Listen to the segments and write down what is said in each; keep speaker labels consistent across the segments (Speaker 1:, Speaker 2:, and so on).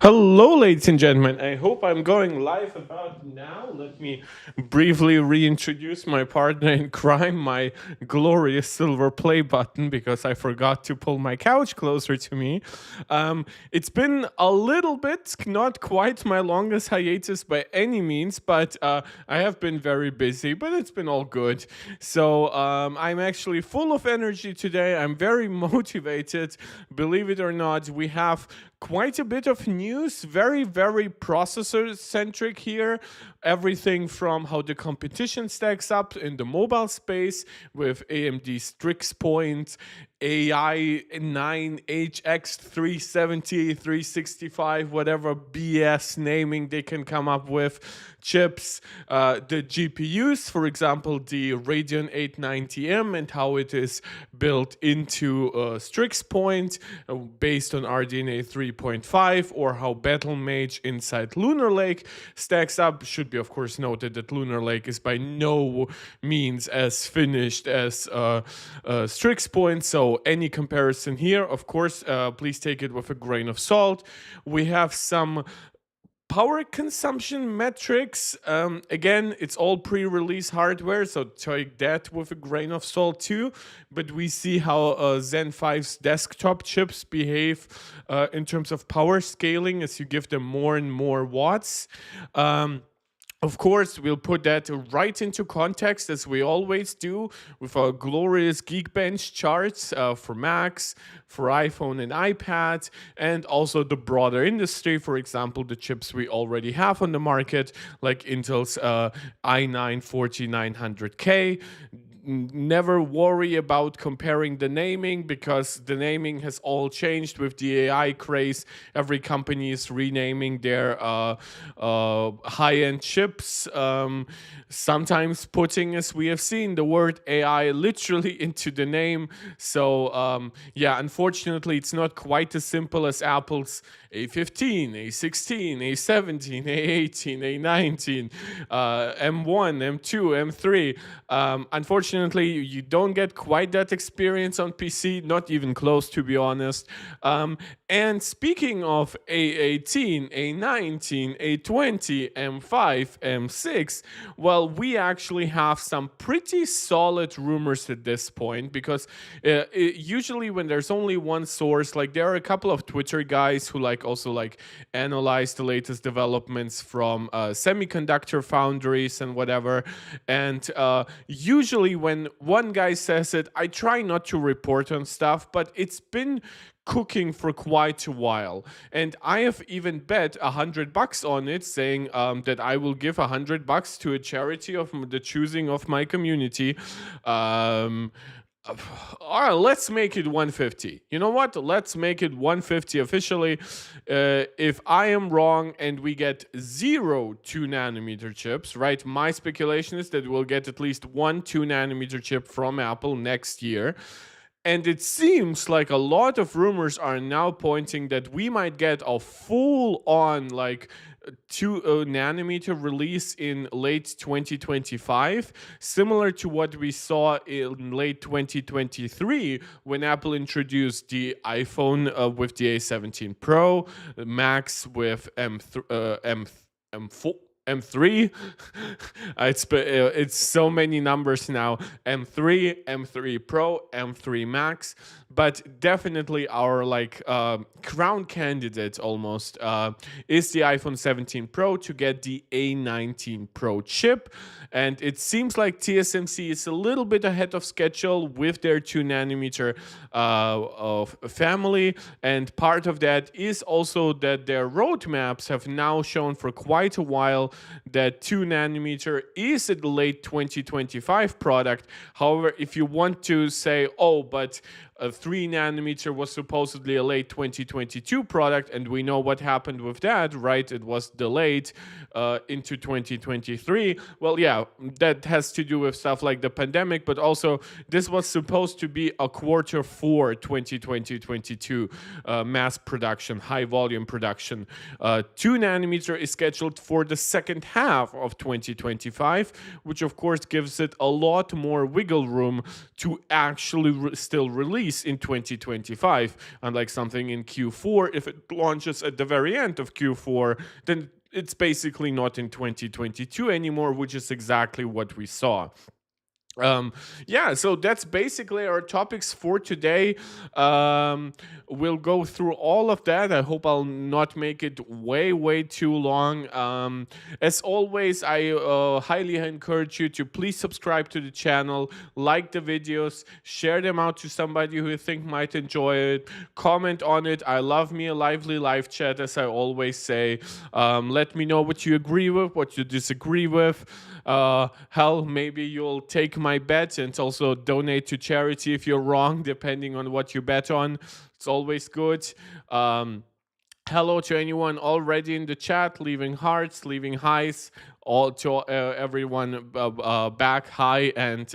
Speaker 1: Hello, ladies and gentlemen. I hope I'm going live about now. Let me briefly reintroduce my partner in crime, my glorious silver play button, because I forgot to pull my couch closer to me. It's been a little bit, not quite my longest hiatus by any means, but I have been very busy, but it's been all good. So I'm actually full of energy today. I'm very motivated. Believe it or not, we have quite a bit of news, very processor centric here. Everything from how the competition stacks up in the mobile space with AMD Strix points, AI9 370, 365, whatever BS naming they can come up with, chips, the GPUs, for example, the Radeon A19M and how it is built into Strix point based on RDNA 3.5, or how Battle Mage inside Lunar Lake stacks up. Should be, of course, noted that Lunar Lake is by no means as finished as Strix point, so any comparison here, of course, please take it with a grain of salt. We have some power consumption metrics. Again, it's all pre-release hardware, so take that with a grain of salt too. But we see how Zen 5's desktop chips behave in terms of power scaling as you give them more and more watts. Of course, we'll put that right into context, as we always do, with our glorious Geekbench charts for Macs, for iPhone and iPad, and also the broader industry. For example, the chips we already have on the market, like Intel's i9 4900K. Never worry about comparing the naming, because the naming has all changed with the AI craze. Every company is renaming their high-end chips, sometimes putting, as we have seen, the word AI literally into the name. So yeah, unfortunately, it's not quite as simple as Apple's A15, A16, A17, A18, A19, M1, M2, M3. Unfortunately, you don't get quite that experience on PC, not even close, to be honest. And speaking of A18, A19, A20, M5, M6, well, we actually have some pretty solid rumors at this point, because usually when there's only one source, like there are a couple of Twitter guys who also analyze the latest developments from semiconductor foundries and whatever. And usually when one guy says it, I try not to report on stuff, but it's been cooking for quite a while, and I have even bet $100 on it, saying that I will give $100 to a charity of the choosing of my community. All right, let's make it 150. You know what? Let's make it 150 officially. If I am wrong and we get 0 2 nanometer chips, right? My speculation is that we'll get at least one 2 nanometer chip from Apple next year. And it seems like a lot of rumors are now pointing that we might get a full on 2 nanometer release in late 2025, similar to what we saw in late 2023 when Apple introduced the iPhone with the A17 Pro, Max with M4. M3, it's so many numbers now. M3, M3 Pro, M3 Max, but definitely our crown candidate almost is the iPhone 17 Pro to get the A19 Pro chip, and it seems like TSMC is a little bit ahead of schedule with their 2 nanometer of family, and part of that is also that their roadmaps have now shown for quite a while that 2 nanometer is a late 2025 product. However, if you want to say, oh, but a 3 nanometer was supposedly a late 2022 product, and we know what happened with that, right? It was delayed into 2023. Well, yeah, that has to do with stuff like the pandemic, but also this was supposed to be a Q4 2022 mass production, high volume production. 2 nanometer is scheduled for the second half of 2025, which of course gives it a lot more wiggle room to actually still release release in 2025, unlike something in Q4. If it launches at the very end of Q4, then it's basically not in 2022 anymore, which is exactly what we saw. Yeah, so that's basically our topics for today. We'll go through all of that. I hope I'll not make it way too long. As always, I highly encourage you to please subscribe to the channel, like the videos, share them out to somebody who you think might enjoy it, comment on it. I love me a lively live chat, as I always say. Let me know what you agree with, what you disagree with. Hell, maybe you'll take my bet and also donate to charity if you're wrong, depending on what you bet on. It's always good. Hello to anyone already in the chat, leaving hearts, leaving highs, all to everyone back. Hi, and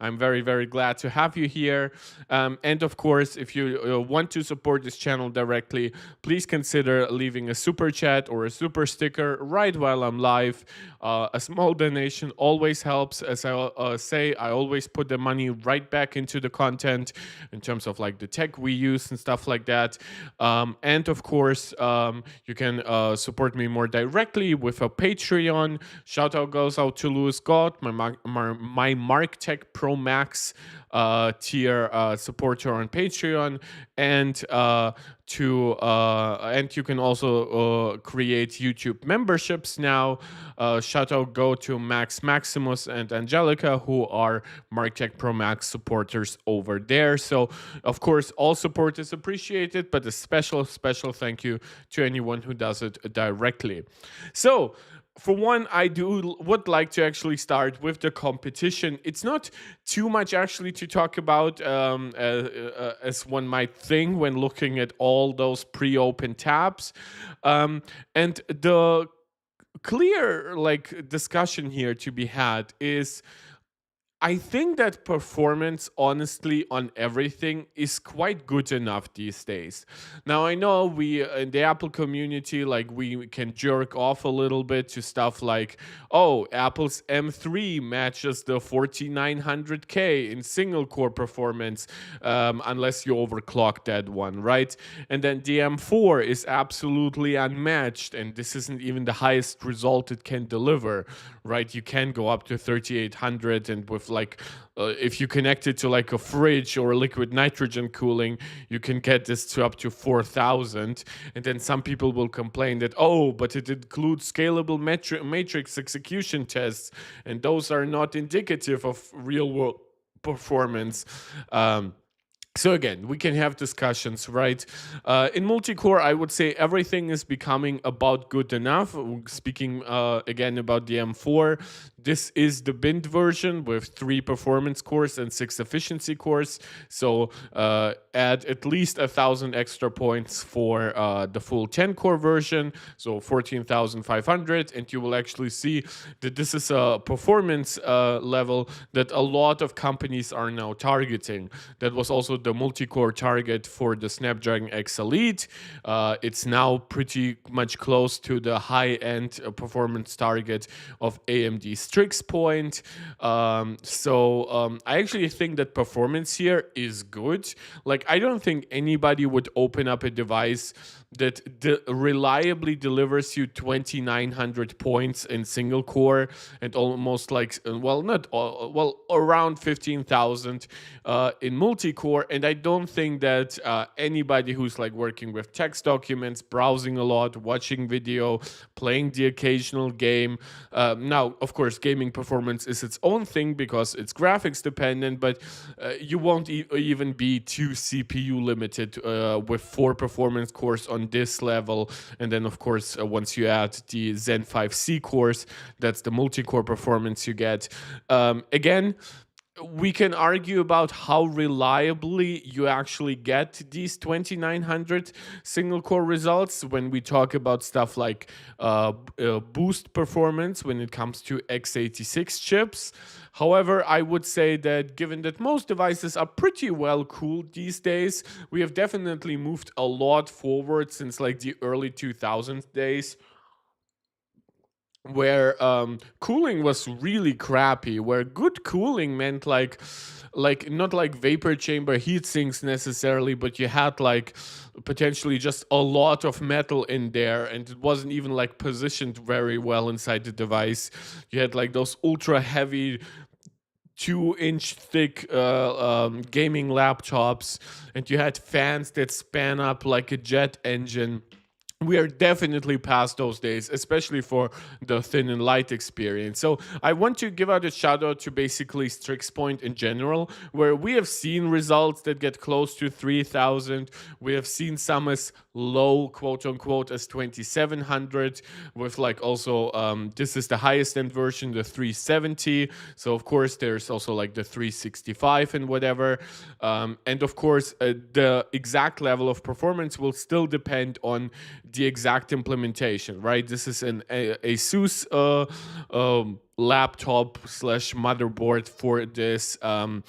Speaker 1: I'm very glad to have you here. And of course, if you want to support this channel directly, please consider leaving a super chat or a super sticker right while I'm live. A small donation always helps. As I say, I always put the money right back into the content in terms of like the tech we use and stuff like that. And of course, you can support me more directly with a Patreon. Shout out goes out to Louis Scott, my MarkTech Pro Max tier supporter on Patreon, and and you can also create YouTube memberships now. Shout out go to Max Maximus and Angelica, who are MarkTech Pro Max supporters over there. So of course all support is appreciated, but a special thank you to anyone who does it directly. So for one, I would like to actually start with the competition. It's not too much actually to talk about as one might think when looking at all those pre-open tabs. And the clear like discussion here to be had is, I think that performance, honestly, on everything is quite good enough these days. Now, I know we in the Apple community, like we can jerk off a little bit to stuff like, oh, Apple's M3 matches the 4900K in single core performance, unless you overclock that one, right? And then the M4 is absolutely unmatched, and this isn't even the highest result it can deliver, right? You can go up to 3800, and with like if you connect it to like a fridge or liquid nitrogen cooling, you can get this to up to 4000. And then some people will complain that, oh, but it includes scalable matrix execution tests, and those are not indicative of real world performance. So again, we can have discussions, right? In multi-core, I would say everything is becoming about good enough. Speaking again about the M4, this is the binned version with 3 performance cores and 6 efficiency cores. So add at least 1,000 extra points for the full 10-core version, so 14,500, and you will actually see that this is a performance level that a lot of companies are now targeting. That was also the multi-core target for the Snapdragon X Elite. It's now pretty much close to the high-end performance target of AMD Strix point. So I actually think that performance here is good. Like, I don't think anybody would open up a device that reliably delivers you 2,900 points in single core and almost like, well, not all, well, around 15,000 in multi-core. And I don't think that anybody who's like working with text documents, browsing a lot, watching video, playing the occasional game. Now, of course, gaming performance is its own thing because it's graphics dependent, but you won't even be too CPU limited with 4 performance cores on this level. And then, of course, once you add the Zen 5C cores, that's the multi-core performance you get. Again, we can argue about how reliably you actually get these 2,900 single core results when we talk about stuff like boost performance when it comes to x86 chips. However, I would say that given that most devices are pretty well cooled these days, we have definitely moved a lot forward since like the early 2000s days. where cooling was really crappy, where good cooling meant like not like vapor chamber heat sinks necessarily, but you had like potentially just a lot of metal in there, and it wasn't even like positioned very well inside the device. You had like those ultra heavy 2-inch thick gaming laptops, and you had fans that span up like a jet engine. We are definitely past those days, especially for the thin and light experience. So I want to give out a shout out to basically Strix Point in general, where we have seen results that get close to 3,000. We have seen some as low, quote unquote, as 2,700, with like also, this is the highest end version, the 370. So of course, there's also like the 365 and whatever. And of course, the exact level of performance will still depend on the exact implementation, right? This is an ASUS laptop slash motherboard for this. Don't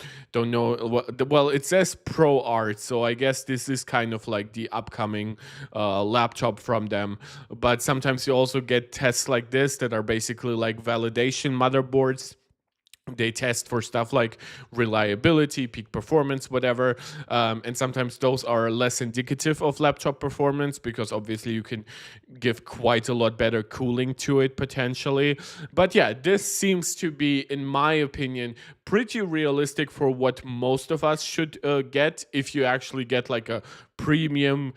Speaker 1: know what, well, it says Pro Art, so I guess this is kind of like the upcoming laptop from them. But sometimes you also get tests like this that are basically like validation motherboards. They test for stuff like reliability, peak performance, whatever. And sometimes those are less indicative of laptop performance, because obviously you can give quite a lot better cooling to it potentially. But yeah, this seems to be, in my opinion, pretty realistic for what most of us should get if you actually get like a premium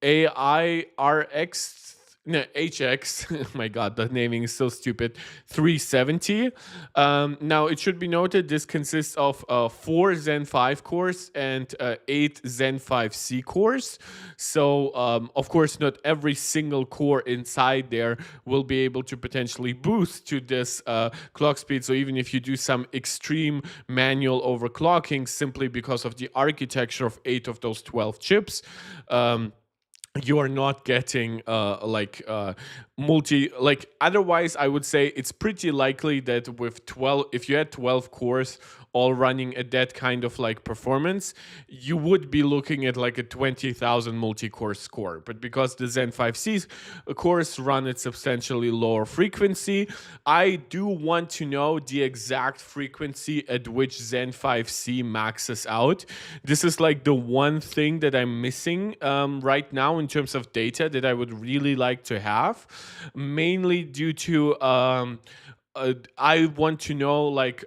Speaker 1: AIRX, no, HX, oh my god, the naming is so stupid, 370. Now, it should be noted, this consists of 4 Zen 5 cores and 8 Zen 5C cores. So, of course, not every single core inside there will be able to potentially boost to this clock speed. So even if you do some extreme manual overclocking simply because of the architecture of 8 of those 12 chips, you are not getting like otherwise I would say it's pretty likely that with 12, if you had 12 cores all running at that kind of like performance, you would be looking at like a 20,000 multi-core score. But because the Zen 5C's cores run at substantially lower frequency, I do want to know the exact frequency at which Zen 5C maxes out. This is like the one thing that I'm missing right now in terms of data that I would really like to have, mainly due to I want to know, like,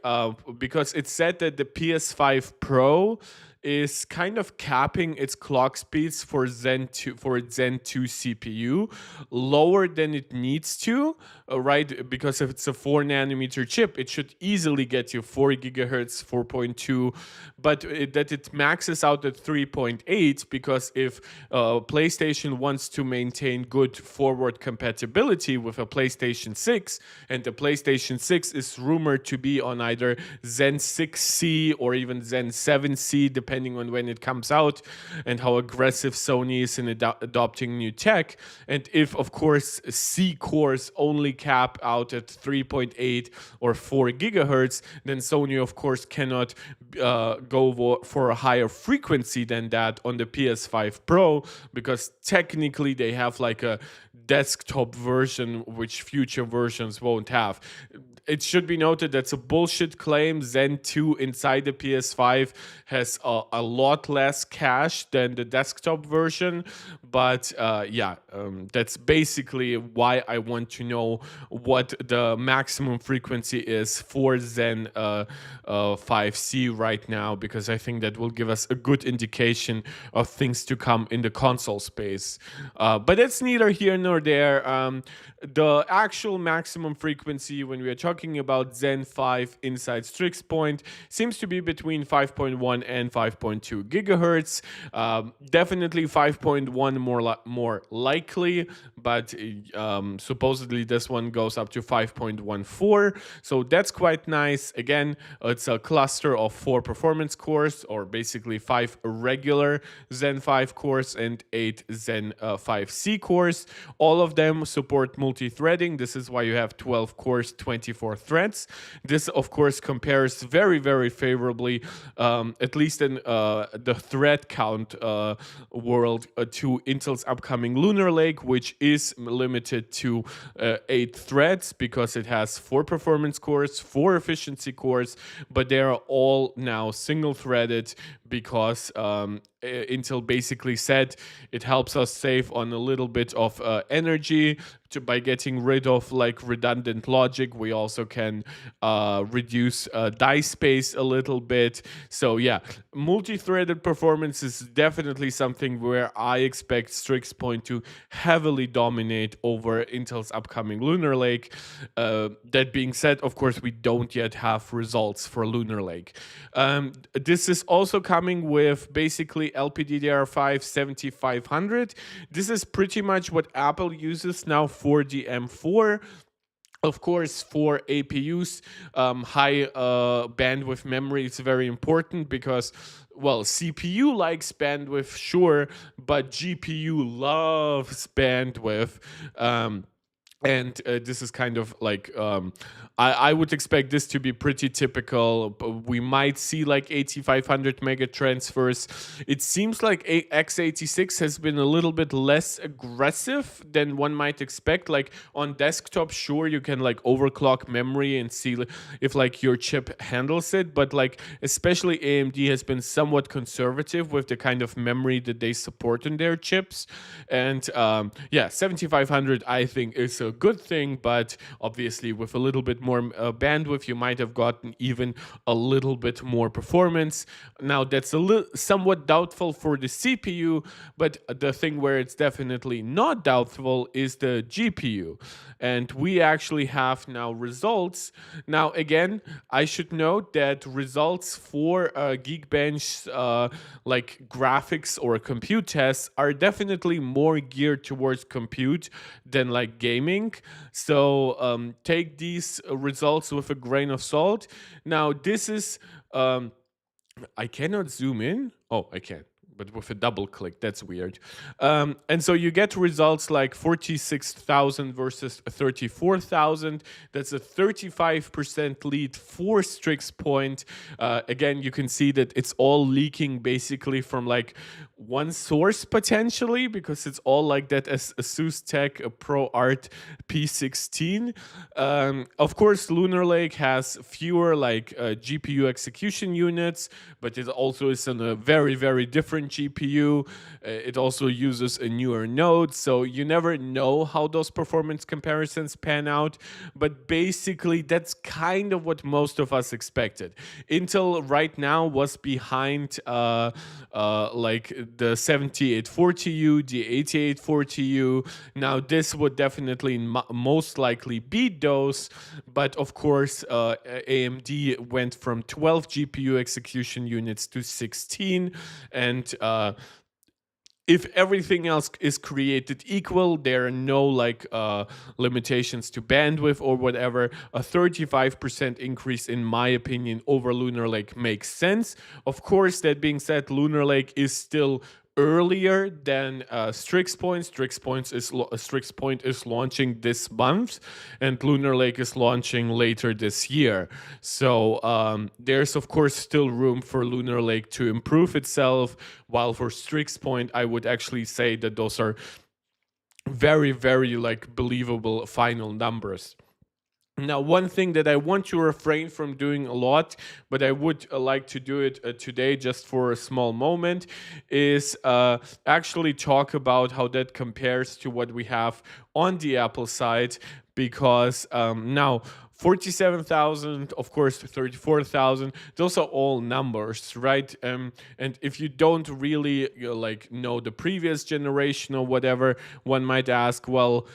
Speaker 1: because it said that the PS5 Pro is kind of capping its clock speeds for Zen 2, for its Zen 2 CPU lower than it needs to, right? Because if it's a 4 nanometer chip, it should easily get you 4 gigahertz, 4.2, but that it maxes out at 3.8, because if PlayStation wants to maintain good forward compatibility with a PlayStation 6, and the PlayStation 6 is rumored to be on either Zen 6C or even Zen 7C, depending on when it comes out and how aggressive Sony is in adopting new tech. And if, of course, C cores only cap out at 3.8 or 4 gigahertz, then Sony, of course, cannot go for a higher frequency than that on the PS5 Pro, because technically they have like a desktop version which future versions won't have. It should be noted that's a bullshit claim. Zen 2 inside the PS5 has a lot less cache than the desktop version. But that's basically why I want to know what the maximum frequency is for Zen 5C right now, because I think that will give us a good indication of things to come in the console space. But it's neither here nor there. The actual maximum frequency when we are talking about Zen 5 inside Strix Point seems to be between 5.1 and 5.2 gigahertz. Definitely 5.1 more likely, but supposedly this one goes up to 5.14. So that's quite nice. Again, it's a cluster of 4 performance cores, or basically 5 regular Zen 5 cores and 8 Zen 5C cores. All of them support multi-threading. This is why you have 12 cores, 24 threads. This, of course, compares very, very favorably, at least in the thread count world, to Intel's upcoming Lunar Lake, which is is limited to 8 threads because it has 4 performance cores, 4 efficiency cores, but they are all now single threaded because Intel basically said it helps us save on a little bit of energy by getting rid of like redundant logic. We also can reduce die space a little bit. So yeah, multi-threaded performance is definitely something where I expect Strix Point to heavily dominate over Intel's upcoming Lunar Lake. That being said, of course, we don't yet have results for Lunar Lake. This is also coming with basically LPDDR5 7500. This is pretty much what Apple uses now for the M4. Of course, for APUs, high bandwidth memory is very important because, well, CPU likes bandwidth, sure, but GPU loves bandwidth. And this is kind of like I would expect this to be pretty typical. We might see like 8500 mega transfers. It seems like x86 has been a little bit less aggressive than one might expect. Like on desktop, sure, you can like overclock memory and see if like your chip handles it, but like especially AMD has been somewhat conservative with the kind of memory that they support in their chips. And yeah, 7500 I think is a good thing, but obviously with a little bit more bandwidth, you might have gotten even a little bit more performance. Now that's somewhat doubtful for the CPU, but the thing where it's definitely not doubtful is the GPU. And we actually have now results. Now again, I should note that results for Geekbench like graphics or compute tests are definitely more geared towards compute than like gaming. So take these results with a grain of salt. Now this is I cannot zoom in. Oh, I can, but with a double click, that's weird. And so you get results like 46,000 versus 34,000. That's a 35% lead for Strix Point. Again, you can see that it's all leaking basically from like one source potentially, because it's all like that as ASUS Tech ProArt P16. Of course, Lunar Lake has fewer like GPU execution units, but it also is on a very, very different GPU. It also uses a newer node, so you never know how those performance comparisons pan out. But basically, that's kind of what most of us expected. Intel right now was behind like the 7840U, the 8840U. Now this would definitely most likely beat those, but of course AMD went from 12 GPU execution units to 16, and if everything else is created equal, there are no like limitations to bandwidth or whatever. A 35% increase, in my opinion, over Lunar Lake makes sense. Of course, that being said, Lunar Lake is still earlier than Strix Point. Strix Point is launching this month, and Lunar Lake is launching later this year. So there's of course still room for Lunar Lake to improve itself, while for Strix Point, I would actually say that those are very, very like believable final numbers. Now, one thing that I want to refrain from doing a lot, but I would like to do it today just for a small moment, is actually talk about how that compares to what we have on the Apple side, because now 47,000, of course, 34,000, those are all numbers, right? And if you don't really like know the previous generation or whatever, one might ask, well,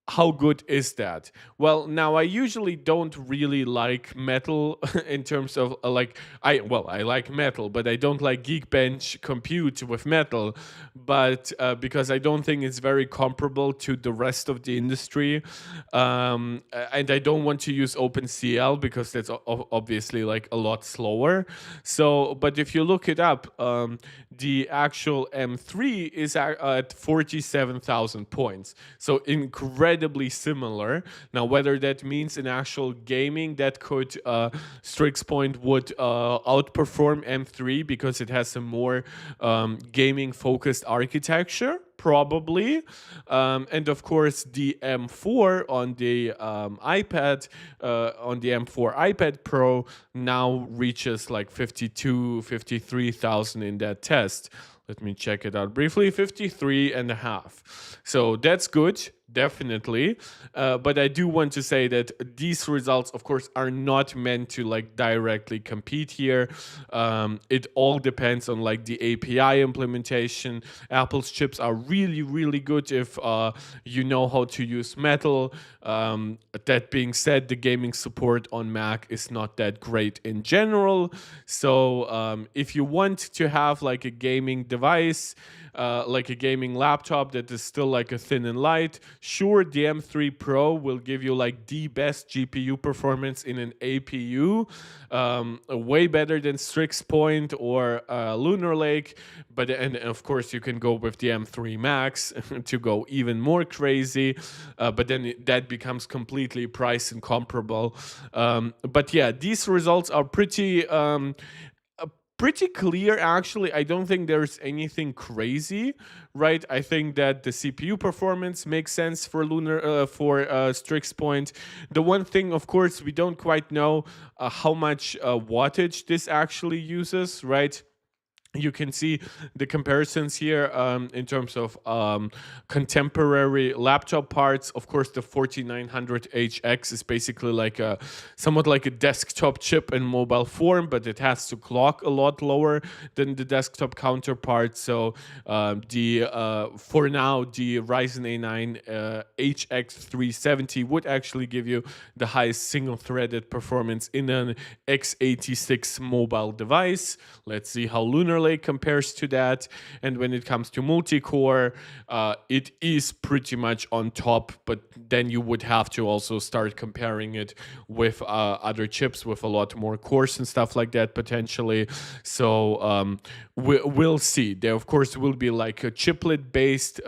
Speaker 1: how good is that? Well, now I usually don't really like metal in terms of I like metal, but I don't like Geekbench compute with metal, but because I don't think it's very comparable to the rest of the industry, and I don't want to use OpenCL because that's obviously like a lot slower. So, but if you look it up, the actual M3 is at 47,000 points. So incredible incredibly similar. Now, whether that means in actual gaming that could Strix Point would outperform M3 because it has a more gaming focused architecture, probably. And of course, the M4 on the iPad, on the M4 iPad Pro now reaches like 53,000 in that test. Let me check it out briefly. 53 and a half. So that's good, definitely. But I do want to say that these results, of course, are not meant to like directly compete here. It all depends on like the API implementation. Apple's chips are really, really good if you know how to use Metal. That being said, the gaming support on Mac is not that great in general. So if you want to have like a gaming device, like a gaming laptop that is still like a thin and light, sure, the M3 Pro will give you like the best GPU performance in an APU, way better than Strix Point or Lunar Lake. But and of course you can go with the M3 Max to go even more crazy, but then that becomes completely price incomparable. But yeah, these results are pretty clear, actually. I don't think there's anything crazy, right? I think that the CPU performance makes sense for Strix Point. The one thing, of course, we don't quite know how much wattage this actually uses, right? You can see the comparisons here in terms of contemporary laptop parts. Of course, the 4900HX is basically like somewhat like a desktop chip in mobile form, but it has to clock a lot lower than the desktop counterpart. So for now, the Ryzen A9 HX370 would actually give you the highest single-threaded performance in an x86 mobile device. Let's see how Lunar Lake compares to that. And when it comes to multi-core, it is pretty much on top, but then you would have to also start comparing it with other chips with a lot more cores and stuff like that potentially. So we'll see. There, of course, will be like a chiplet-based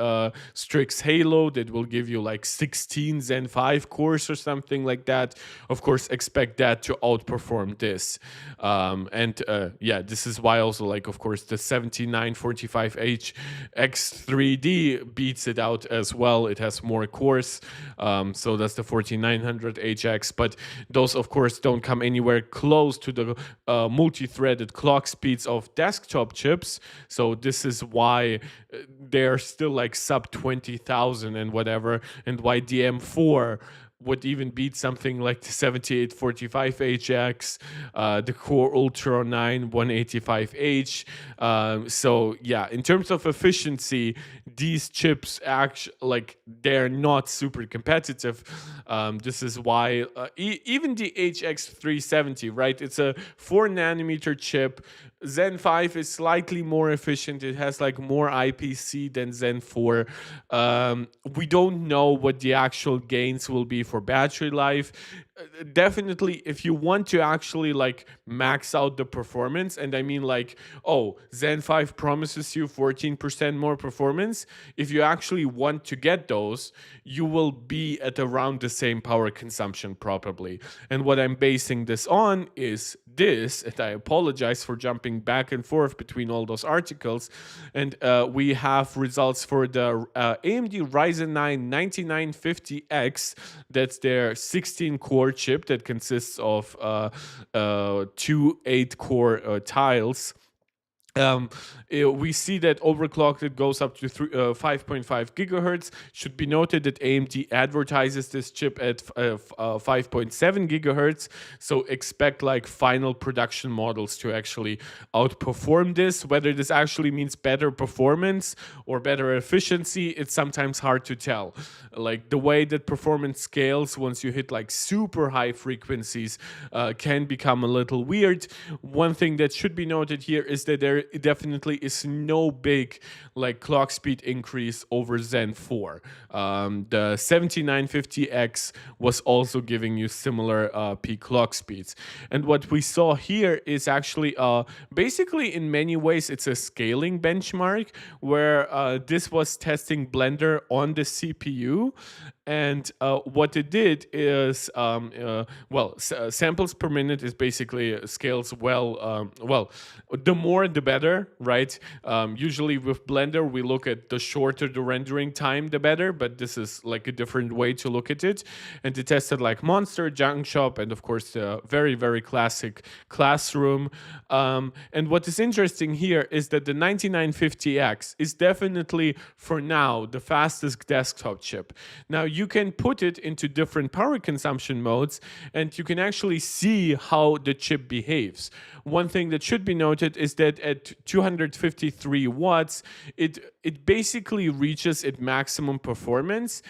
Speaker 1: Strix Halo that will give you like 16 Zen 5 cores or something like that. Of course, expect that to outperform this. Yeah, this is why also, like, of course, the 7945H X3D beats it out as well. It has more cores. So that's the 4900HX. But those, of course, don't come anywhere close to the multi-threaded clock speeds of desktop chips. So this is why they're still like sub 20,000 and whatever, and why the M4 would even beat something like the 7845HX, the Core Ultra 9 185H. So yeah, in terms of efficiency, these chips they're not super competitive. This is why even the HX370, right? It's a 4nm chip. Zen 5 is slightly more efficient. It has like more IPC than Zen 4. We don't know what the actual gains will be for battery life. Definitely, if you want to actually like max out the performance, and I mean like, oh, Zen 5 promises you 14% more performance. If you actually want to get those, you will be at around the same power consumption probably. And what I'm basing this on is this, and I apologize for jumping back and forth between all those articles. And we have results for the AMD Ryzen 9 9950X. That's their 16-core chip that consists of two 8-core tiles. We see that overclocked it goes up to 5.5 gigahertz. Should be noted that AMD advertises this chip at 5.7 gigahertz. So expect like final production models to actually outperform this. Whether this actually means better performance or better efficiency, it's sometimes hard to tell. Like the way that performance scales once you hit like super high frequencies can become a little weird. One thing that should be noted here is that there definitely is no big like clock speed increase over Zen 4. The 7950X was also giving you similar peak clock speeds. And what we saw here is actually basically in many ways it's a scaling benchmark where this was testing Blender on the CPU. And what it did is, samples per minute is basically scales well. The more the better, right? Usually with Blender, we look at the shorter the rendering time, the better. But this is like a different way to look at it. And it tested like Monster, Junk Shop, and of course the very, very classic Classroom. And what is interesting here is that the 9950X is definitely, for now, the fastest desktop chip. Now, you can put it into different power consumption modes, and you can actually see how the chip behaves. One thing that should be noted is that at 253 watts, it basically reaches its maximum performance.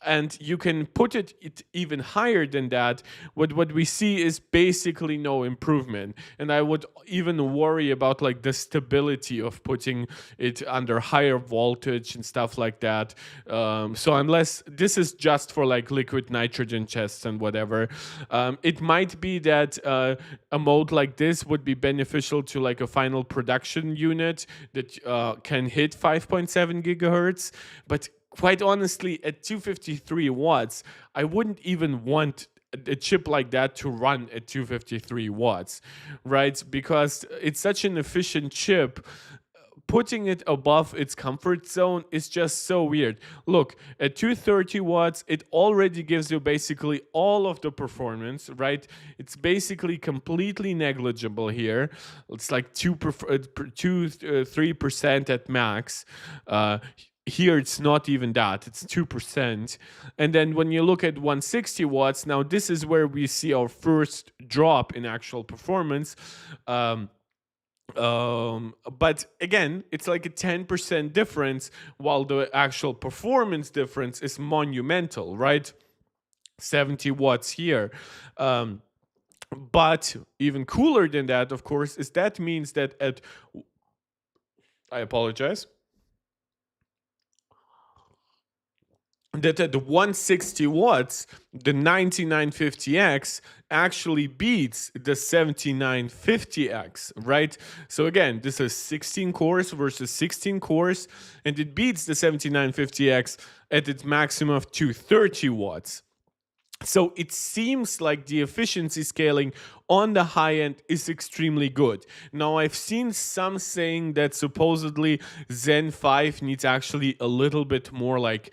Speaker 1: And you can put it even higher than that. What we see is basically no improvement. And I would even worry about like the stability of putting it under higher voltage and stuff like that. So unless this is just for like liquid nitrogen chests and whatever, it might be that a mode like this would be beneficial to like a final production unit that can hit 5.7 gigahertz. But quite honestly, at 253 watts, I wouldn't even want a chip like that to run at 253 watts, right? Because it's such an efficient chip. Putting it above its comfort zone is just so weird. Look, at 230 watts, it already gives you basically all of the performance, right? It's basically completely negligible here. It's like 3% at max. Here it's not even that, it's 2%. And then when you look at 160 watts, now this is where we see our first drop in actual performance. But again, it's like a 10% difference, while the actual performance difference is monumental, right? 70 watts here. But even cooler than that, of course, is that means that I apologize. That at 160 watts, the 9950X actually beats the 7950X, right? So again, this is 16 cores versus 16 cores, and it beats the 7950X at its maximum of 230 watts. So it seems like the efficiency scaling on the high end is extremely good. Now, I've seen some saying that supposedly Zen 5 needs actually a little bit more like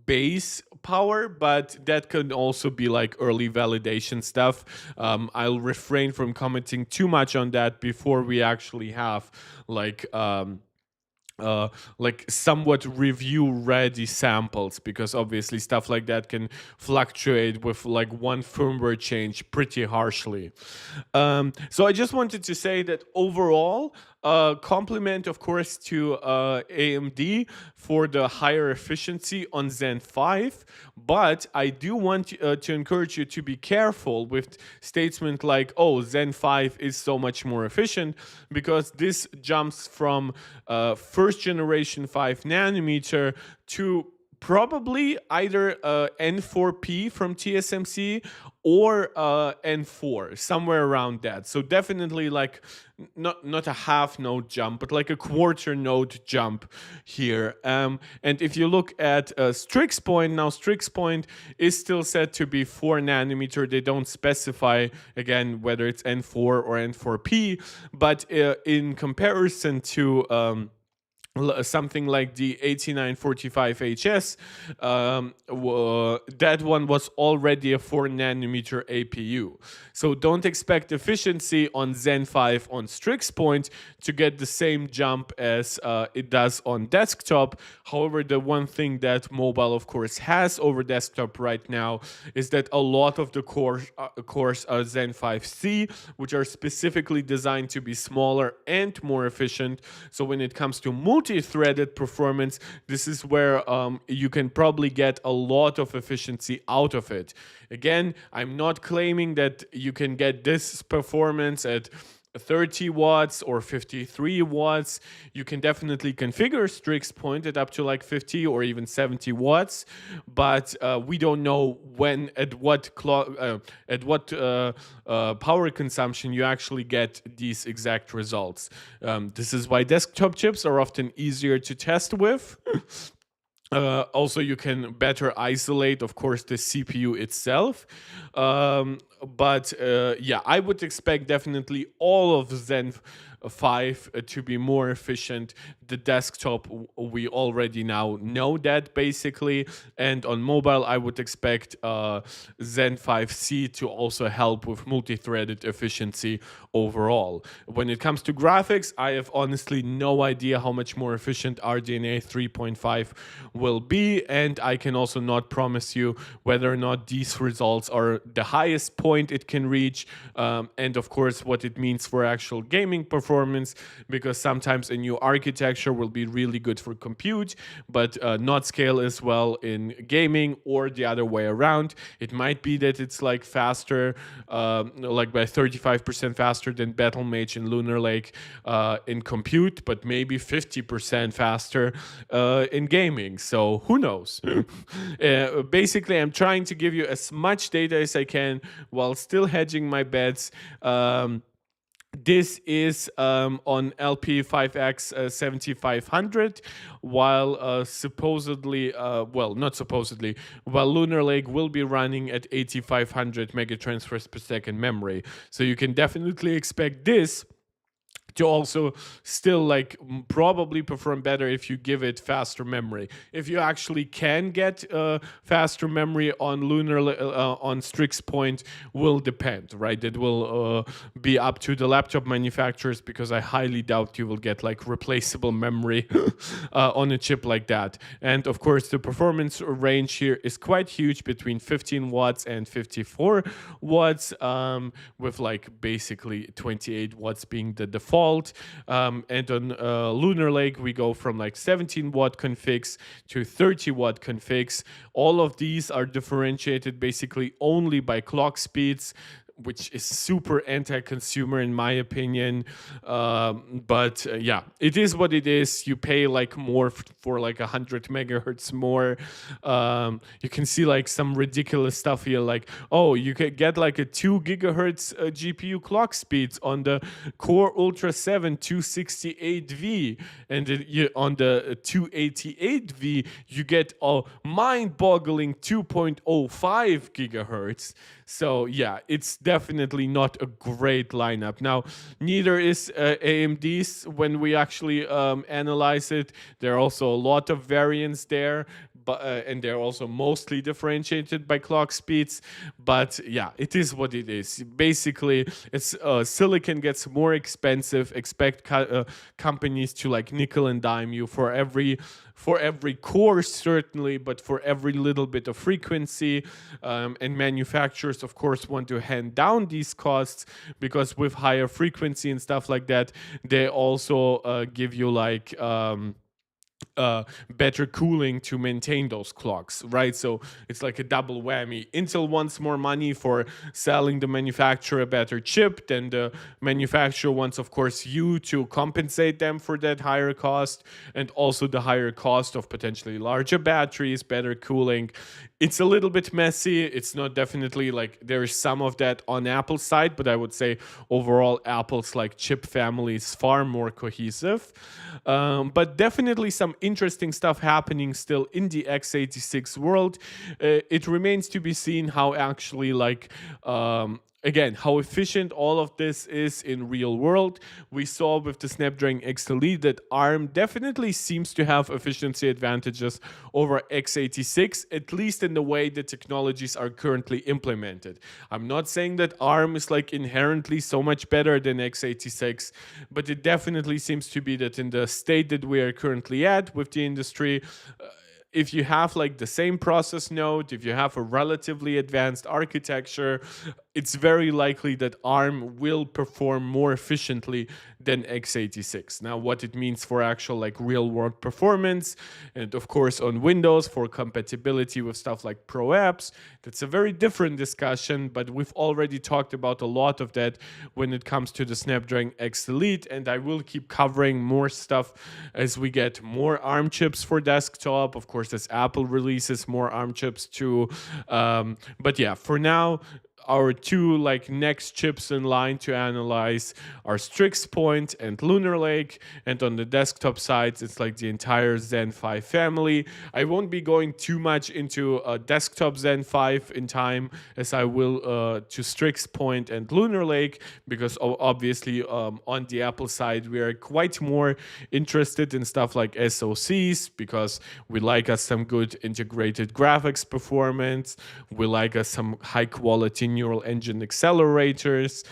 Speaker 1: base power, but that could also be like early validation stuff. I'll refrain from commenting too much on that before we actually have like somewhat review ready samples, because obviously stuff like that can fluctuate with like one firmware change pretty harshly. So I just wanted to say that overall, compliment of course to AMD for the higher efficiency on Zen 5, but I do want to encourage you to be careful with statements like, oh, Zen 5 is so much more efficient, because this jumps from first generation 5 nanometer to probably either N4P from TSMC or N4, somewhere around that. So definitely like not a half node jump, but like a quarter node jump here. And if you look at Strix point, now Strix point is still said to be 4 nanometer. They don't specify, again, whether it's N4 or N4P, but in comparison to something like the 8945HS, that one was already a 4 nanometer APU. So don't expect efficiency on Zen 5 on Strix point to get the same jump as it does on desktop. However, the one thing that mobile, of course, has over desktop right now is that a lot of the cores are Zen 5C, which are specifically designed to be smaller and more efficient. So when it comes to multi-threaded performance, this is where you can probably get a lot of efficiency out of it. Again, I'm not claiming that you can get this performance at 30 watts or 53 watts. You can definitely configure Strix pointed up to like 50 or even 70 watts, but we don't know when, at what power consumption you actually get these exact results. This is why desktop chips are often easier to test with. Also, you can better isolate, of course, the CPU itself. But yeah, I would expect definitely all of Zen 5 to be more efficient. The desktop, we already now know that basically. And on mobile, I would expect Zen 5C to also help with multi-threaded efficiency overall. When it comes to graphics, I have honestly no idea how much more efficient RDNA 3.5 will be, and I can also not promise you whether or not these results are the highest point it can reach, and of course what it means for actual gaming performance, because sometimes a new architecture will be really good for compute but not scale as well in gaming, or the other way around. It might be that it's like faster, like by 35% faster than Battle Mage and Lunar Lake in compute, but maybe 50% faster in gaming. So who knows? Basically, I'm trying to give you as much data as I can while still hedging my bets. This is on LP5X 7500, while supposedly, well, not supposedly, while Lunar Lake will be running at 8500 megatransfers per second memory. So you can definitely expect this to also still like probably perform better if you give it faster memory. If you actually can get faster memory on on Strix Point will depend, right? It will be up to the laptop manufacturers, because I highly doubt you will get like replaceable memory on a chip like that. And of course, the performance range here is quite huge, between 15 watts and 54 watts, with like basically 28 watts being the default. And on Lunar Lake, we go from like 17 watt configs to 30 watt configs. All of these are differentiated basically only by clock speeds, which is super anti-consumer in my opinion. But yeah, it is what it is. You pay like more for like 100 megahertz more. You can see like some ridiculous stuff here, like, oh, you could get like a 2 gigahertz GPU clock speeds on the Core Ultra 7 268V, and on the 288V you get a mind-boggling 2.05 gigahertz. So yeah, it's definitely not a great lineup. Now, neither is AMD's when we actually analyze it. There are also a lot of variants there, but and they're also mostly differentiated by clock speeds. But yeah, it is what it is. Basically, it's silicon gets more expensive. Expect companies to like nickel and dime you for every core, certainly, but for every little bit of frequency. And manufacturers, of course, want to hand down these costs, because with higher frequency and stuff like that, they also give you like better cooling to maintain those clocks, right? So it's like a double whammy. Intel wants more money for selling the manufacturer a better chip, then the manufacturer wants, of course, you to compensate them for that higher cost, and also the higher cost of potentially larger batteries, better cooling. It's a little bit messy. It's not definitely like there's some of that on Apple's side, but I would say overall Apple's like chip family is far more cohesive. But definitely some interesting stuff happening still in the x86 world. It remains to be seen how actually like again, how efficient all of this is in real world. We saw with the Snapdragon X Elite that ARM definitely seems to have efficiency advantages over x86, at least in the way the technologies are currently implemented. I'm not saying that ARM is like inherently so much better than x86, but it definitely seems to be that in the state that we are currently at with the industry, if you have like the same process node, if you have a relatively advanced architecture, it's very likely that ARM will perform more efficiently than x86. Now, what it means for actual like real world performance, and of course on Windows for compatibility with stuff like Pro Apps, that's a very different discussion, but we've already talked about a lot of that when it comes to the Snapdragon X Elite, and I will keep covering more stuff as we get more ARM chips for desktop, of course, as Apple releases more ARM chips too. But yeah, for now, our two like next chips in line to analyze are Strix Point and Lunar Lake, and on the desktop side it's like the entire Zen 5 family. I won't be going too much into desktop Zen 5 in time as I will to Strix Point and Lunar Lake, because obviously on the Apple side we are quite more interested in stuff like SoCs, because we like us some good integrated graphics performance, we like us some high quality neural engine accelerators.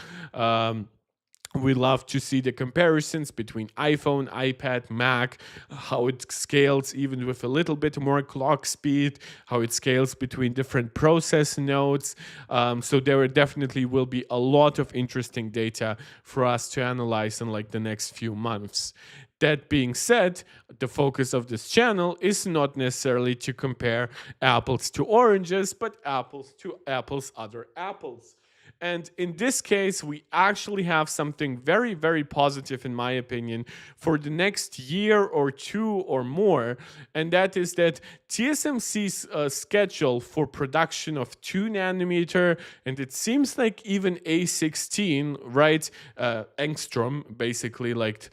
Speaker 1: We love to see the comparisons between iPhone, iPad, Mac, how it scales even with a little bit more clock speed, how it scales between different process nodes. So there definitely will be a lot of interesting data for us to analyze in like the next few months. That being said, the focus of this channel is not necessarily to compare apples to oranges, but apples to apples, other apples. And in this case, we actually have something very, very positive, in my opinion, for the next year or two or more. And that is that TSMC's schedule for production of 2 nanometer, and it seems like even A16, right? Angstrom, basically, like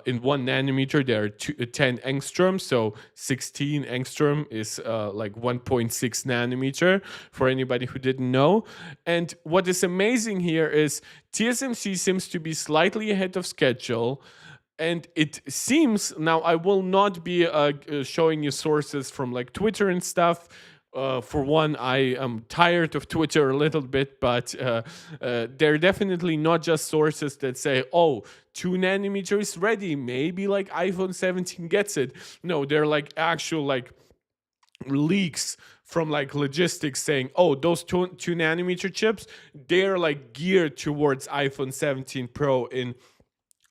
Speaker 1: in 1 nanometer, there are 10 angstrom. So 16 angstrom is like 1.6 nanometer for anybody who didn't know. And what is amazing here is TSMC seems to be slightly ahead of schedule, and it seems, now I will not be showing you sources from like Twitter and stuff. For one, I am tired of Twitter a little bit, but they're definitely not just sources that say, oh, 2 nanometer is ready, maybe like iPhone 17 gets it. No, they're like actual like leaks from like logistics saying, oh, those 2 nanometer chips, they're like geared towards iPhone 17 Pro in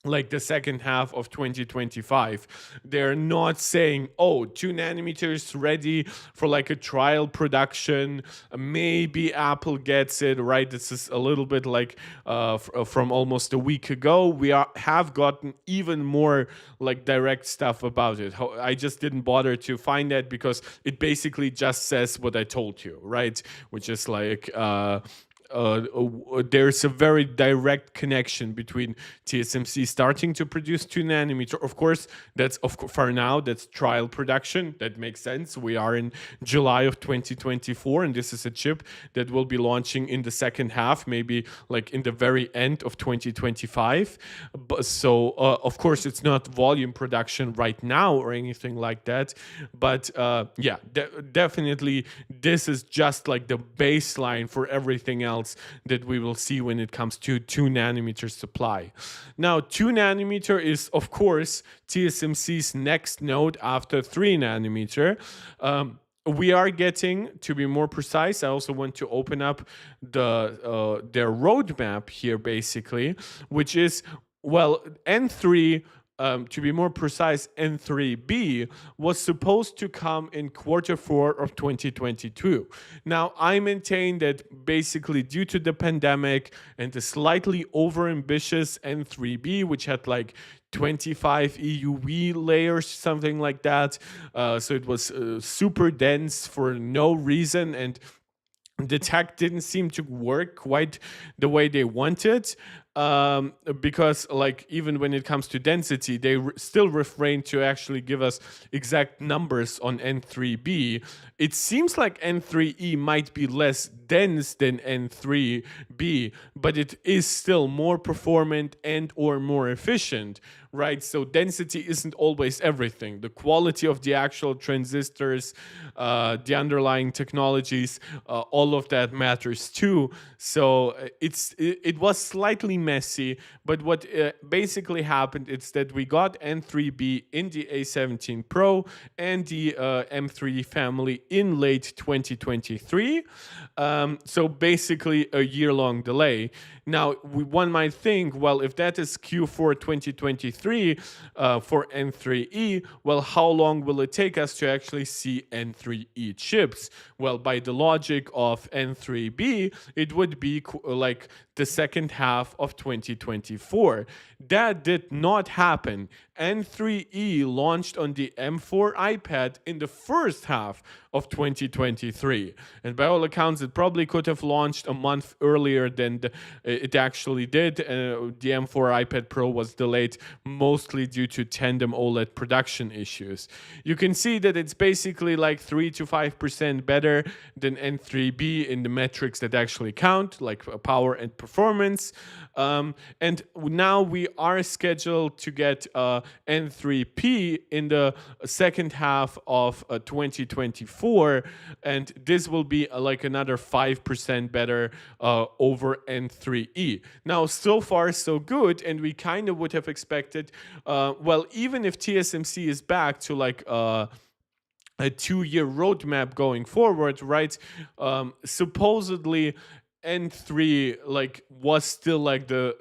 Speaker 1: like the second half of 2025. They're not saying, oh, 2 nanometers ready for like a trial production. Maybe Apple gets it, right? This is a little bit like from almost a week ago. We have gotten even more like direct stuff about it. I just didn't bother to find that because it basically just says what I told you, right? Which is like, there's a very direct connection between TSMC starting to produce 2 nanometer. Of course, that's for now, that's trial production. That makes sense. We are in July of 2024, and this is a chip that will be launching in the second half, maybe like in the very end of 2025. So, of course, it's not volume production right now or anything like that. But yeah, definitely, this is just like the baseline for everything else that we will see when it comes to 2 nanometer supply. Now, 2 nanometer is, of course, TSMC's next node after 3 nanometer. We are getting, to be more precise, I also want to open up their roadmap here, basically, which is, well, N3, to be more precise, N3B was supposed to come in Q4 of 2022. Now, I maintain that basically due to the pandemic and the slightly overambitious N3B, which had like 25 EUV layers, something like that, so it was super dense for no reason, and the tech didn't seem to work quite the way they wanted. Because like even when it comes to density, they still refrain to actually give us exact numbers on N3B. It seems like N3E might be less dense than N3B, but it is still more performant and or more efficient, right? So density isn't always everything. The quality of the actual transistors, the underlying technologies, all of that matters too. So it was slightly messy, but what basically happened is that we got N3B in the A17 Pro and the M3 family in late 2023. So basically a year-long delay. Now, one might think, well, if that is Q4 2023 for N3E, well, how long will it take us to actually see N3E chips? Well, by the logic of N3B, it would be like the second half of 2024. That did not happen. N3E launched on the M4 iPad in the first half of 2023. And by all accounts, it probably could have launched a month earlier than it actually did. The M4 iPad Pro was delayed mostly due to tandem OLED production issues. You can see that it's basically like 3 to 5% better than N3B in the metrics that actually count, like power and performance. And now we are scheduled to get N3P in the second half of 2024, and this will be like another 5% better over N3E. Now, so far so good, and we kind of would have expected, well, even if TSMC is back to like a 2-year roadmap going forward, right? Supposedly N3 like was still like the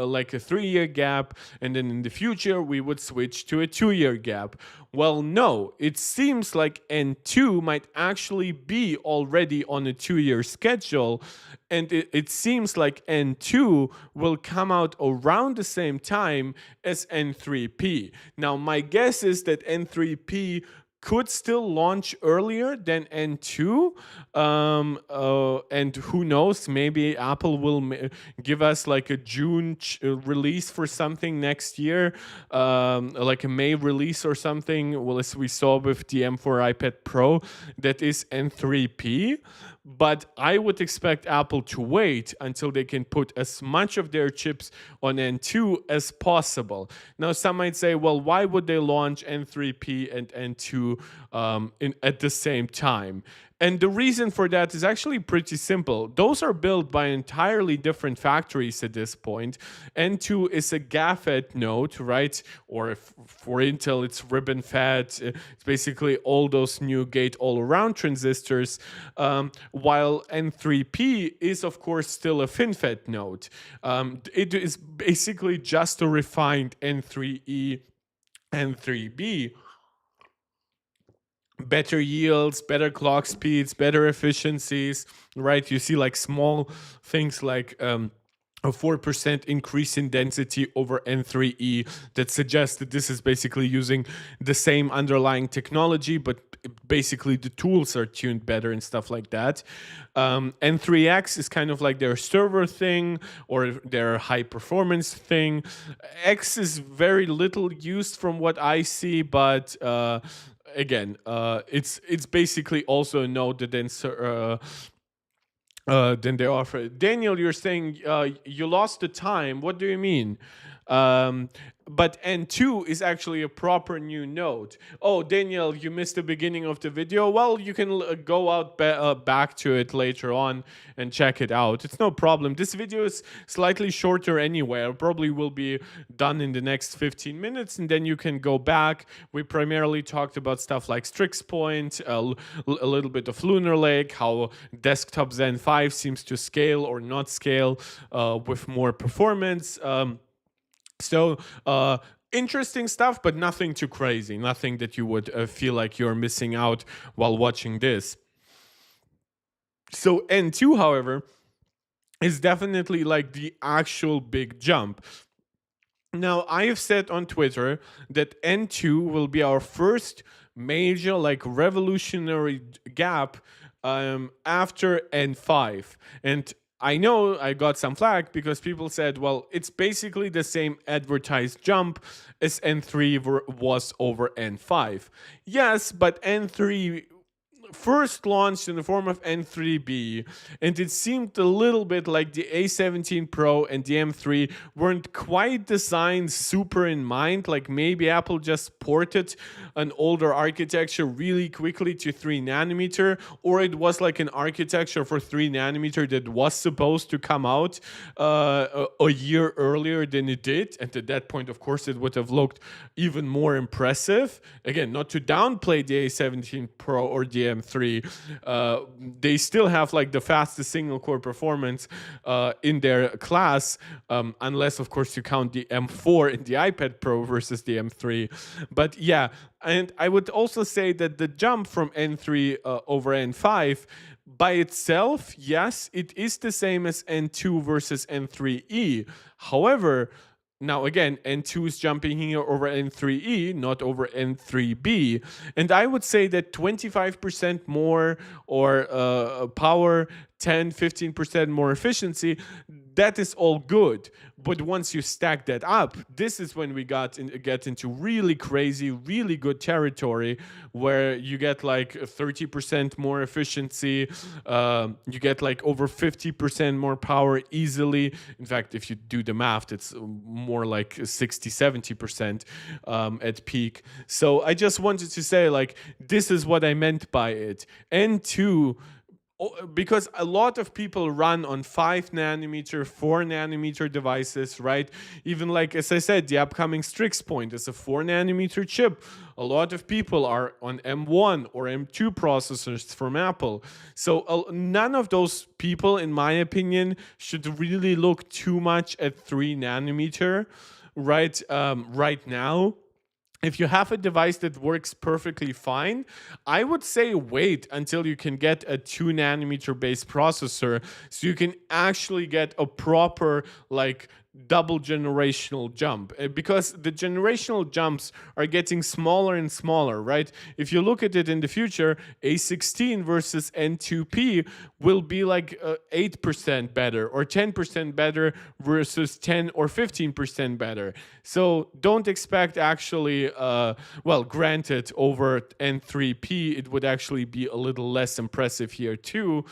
Speaker 1: like a 3-year gap, and then in the future we would switch to a 2-year gap. Well, no, it seems like N2 might actually be already on a 2-year schedule, and it seems like N2 will come out around the same time as N3P. Now, my guess is that N3P could still launch earlier than N2, and who knows, maybe Apple will give us like a June release for something next year, like a May release or something, well, as we saw with the M4 iPad Pro, that is N3P. But I would expect Apple to wait until they can put as much of their chips on N2 as possible. Now, some might say, well, why would they launch N3P and N2 at the same time? And the reason for that is actually pretty simple. Those are built by entirely different factories at this point. N2 is a GAAFET node, right? Or for Intel, it's ribbon-fed. It's basically all those new gate-all-around transistors, while N3P is, of course, still a FinFET node. It is basically just a refined N3E, N3B. Better yields, better clock speeds, better efficiencies, right? You see like small things like a 4% increase in density over N3E that suggests that this is basically using the same underlying technology, but basically the tools are tuned better and stuff like that. N3X is kind of like their server thing or their high performance thing. X is very little used from what I see, but again, it's basically also a node that then they offer. Daniel, you're saying you lost the time. What do you mean? But N2 is actually a proper new node. Oh, Daniel, you missed the beginning of the video. Well, you can go out back to it later on and check it out. It's no problem. This video is slightly shorter anyway. It probably will be done in the next 15 minutes, and then you can go back. We primarily talked about stuff like Strix Point, a little bit of Lunar Lake, how desktop Zen 5 seems to scale or not scale with more performance. So interesting stuff, but nothing too crazy, nothing that you would feel like you're missing out while watching this. So N2, however, is definitely like the actual big jump. Now, I have said on Twitter that N2 will be our first major, like, revolutionary gap after N5. And I know I got some flack because people said, well, it's basically the same advertised jump as N3 was over N5. Yes, but N3 first launched in the form of N3B, and it seemed a little bit like the A17 Pro and the M3 weren't quite designed super in mind. Like maybe Apple just ported an older architecture really quickly to 3 nanometer, or it was like an architecture for 3 nanometer that was supposed to come out a year earlier than it did. And at that point, of course, it would have looked even more impressive. Again, not to downplay the A17 Pro or the M3, they still have like the fastest single core performance in their class, unless of course you count the M4 in the iPad Pro versus the M3. But yeah, and I would also say that the jump from N3 over N5 by itself, yes, it is the same as N2 versus N3E. However, now again, N2 is jumping here over N3E, not over N3B. And I would say that 25% more or power, 10, 15% more efficiency, that is all good. But once you stack that up, this is when we get into really crazy, really good territory where you get like 30% more efficiency, you get like over 50% more power easily. In fact, if you do the math, it's more like 60, 70% at peak. So I just wanted to say, like, this is what I meant by it. N2, because a lot of people run on 5 nanometer, 4 nanometer devices, right? Even like, as I said, the upcoming Strix point is a 4 nanometer chip. A lot of people are on M1 or M2 processors from Apple. So none of those people, in my opinion, should really look too much at 3 nanometer, right? Right now. If you have a device that works perfectly fine, I would say wait until you can get a 2 nanometer based processor so you can actually get a proper like double generational jump, because the generational jumps are getting smaller and smaller, right? If you look at it in the future, A16 versus N2P will be like 8% better or 10% better versus 10 or 15% better. So don't expect actually, well, granted, over N3P, it would actually be a little less impressive here too,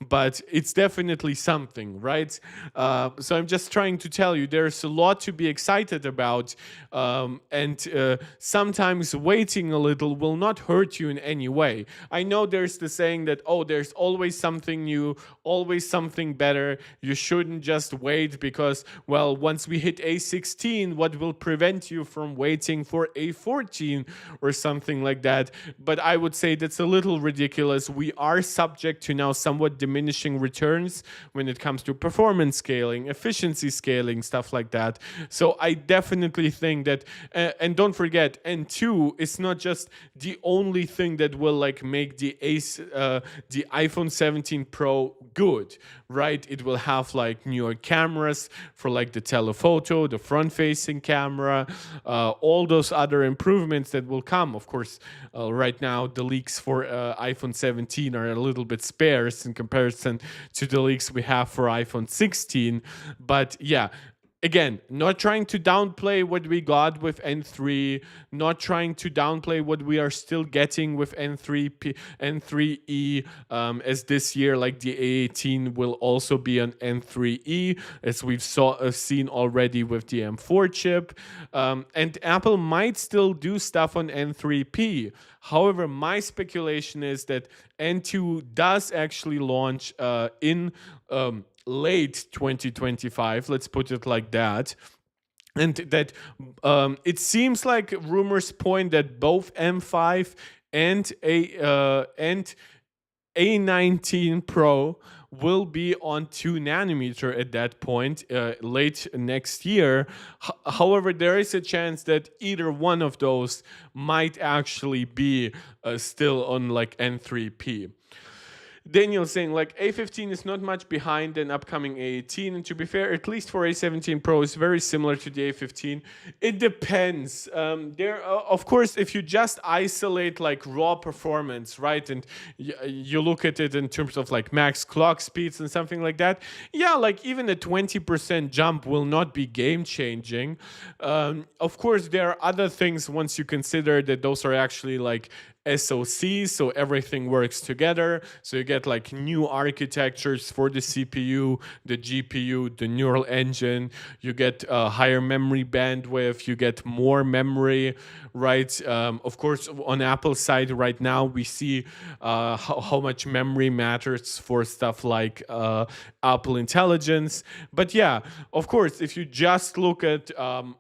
Speaker 1: but it's definitely something, right? So I'm just trying to tell you, there's a lot to be excited about, and sometimes waiting a little will not hurt you in any way. I know there's the saying that, oh, there's always something new, always something better. You shouldn't just wait because, well, once we hit A16, what will prevent you from waiting for A14 or something like that? But I would say that's a little ridiculous. We are subject to now somewhat diminishing returns when it comes to performance scaling, efficiency scaling, stuff like that. So I definitely think that, and don't forget, N2 is not just the only thing that will like make the iPhone 17 Pro good, right? It will have like newer cameras for like the telephoto, the front-facing camera, all those other improvements that will come. Of course, right now the leaks for iPhone 17 are a little bit sparse in comparison to the leaks we have for iPhone 16. But yeah, again, not trying to downplay what we got with N3, not trying to downplay what we are still getting with N3E, as this year, like the A18 will also be an N3E, as we've seen already with the M4 chip. And Apple might still do stuff on N3P. However, my speculation is that N2 does actually launch in late 2025, let's put it like that. And that it seems like rumors point that both M5 and A19 Pro will be on 2 nanometer at that point, late next year. However, there is a chance that either one of those might actually be still on like N3P. Daniel saying like A15 is not much behind an upcoming A18, and to be fair, at least for A17 Pro, is very similar to the A15. It depends. Of course, if you just isolate like raw performance, right, and you look at it in terms of like max clock speeds and something like that, yeah, like even a 20% jump will not be game changing. Of course, there are other things once you consider that those are actually like SoC, so everything works together. So you get like new architectures for the CPU, the GPU, the neural engine. You get higher memory bandwidth. You get more memory, right? Of course, on Apple's side right now, we see how much memory matters for stuff like Apple Intelligence. But yeah, of course, if you just look at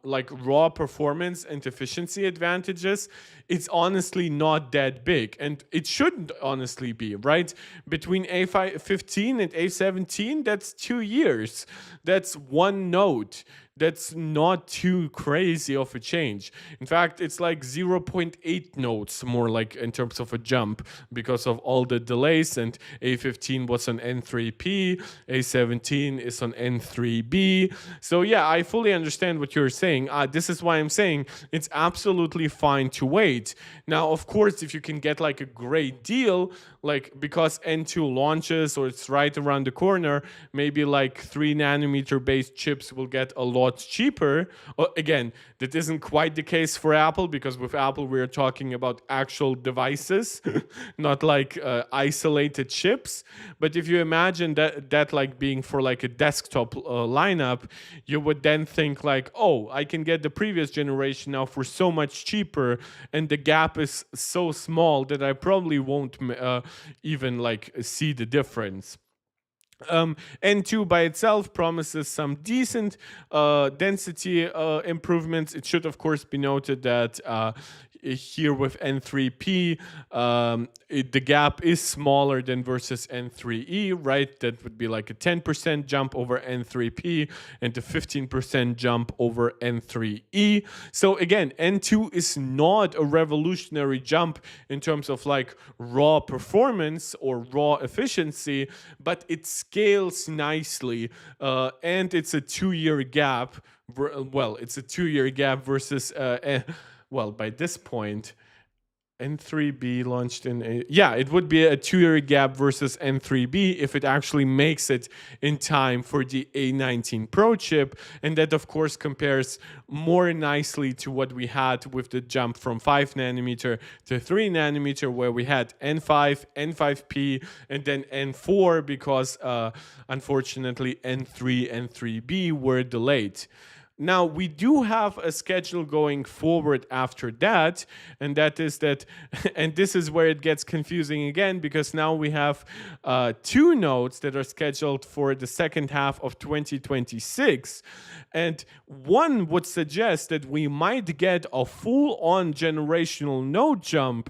Speaker 1: like raw performance and efficiency advantages, it's honestly not that big, and it shouldn't honestly be, right? Between A15 and A17, that's 2 years. That's one node. That's not too crazy of a change. In fact, it's like 0.8 nodes more like in terms of a jump because of all the delays, and A15 was on N3P, A17 is on N3B. So yeah, I fully understand what you're saying. This is why I'm saying it's absolutely fine to wait. Now, of course, if you can get like a great deal, like because N2 launches or it's right around the corner, maybe like 3 nanometer based chips will get a lot cheaper. Again, that isn't quite the case for Apple, because with Apple we're talking about actual devices, not like isolated chips. But if you imagine that like being for like a desktop lineup, you would then think like, oh, I can get the previous generation now for so much cheaper, and the gap is so small that I probably won't even like see the difference. N2 by itself promises some decent density improvements. It should, of course, be noted that here with N3P, the gap is smaller than versus N3E, right? That would be like a 10% jump over N3P and a 15% jump over N3E. So again, N2 is not a revolutionary jump in terms of like raw performance or raw efficiency, but it scales nicely, and it's a 2-year gap. Well, it's a 2-year gap versus well, by this point, N3B launched in it would be a 2-year gap versus N3B if it actually makes it in time for the A19 Pro chip, and that of course compares more nicely to what we had with the jump from 5 nanometer to 3 nanometer, where we had N5, N5P, and then N4 because unfortunately N3 and 3B were delayed. Now, we do have a schedule going forward after that, and that is that, and this is where it gets confusing again, because now we have 2 nodes that are scheduled for the second half of 2026, and one would suggest that we might get a full-on generational node jump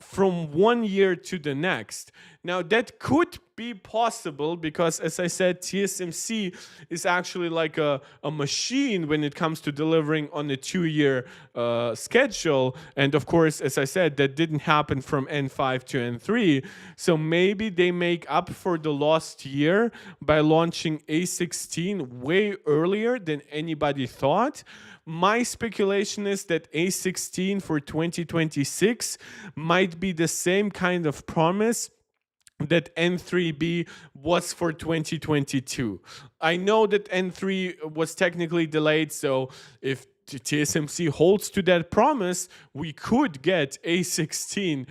Speaker 1: from 1 year to the next. Now, that could be possible because, as I said, TSMC is actually like a machine when it comes to delivering on a 2-year schedule. And of course, as I said, that didn't happen from N5 to N3. So maybe they make up for the lost year by launching A16 way earlier than anybody thought. My speculation is that A16 for 2026 might be the same kind of promise that N3B was for 2022. I know that N3 was technically delayed, so if TSMC holds to that promise, we could get A16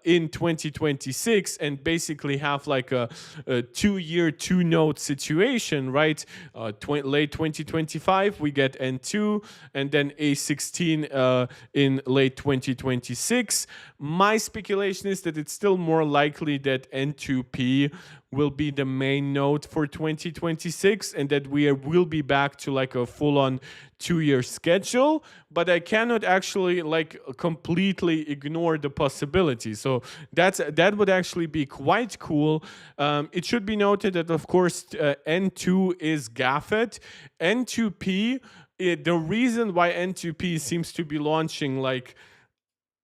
Speaker 1: in 2026 and basically have like a 2-year, 2-node situation, right? Late 2025, we get N2, and then A16 in late 2026. My speculation is that it's still more likely that N2P will be the main node for 2026, and that we will be back to like a full-on 2-year schedule, but I cannot actually like completely ignore the possibility. So that would actually be quite cool. It should be noted that of course N2 is GAFET. N2P, the reason why N2P seems to be launching like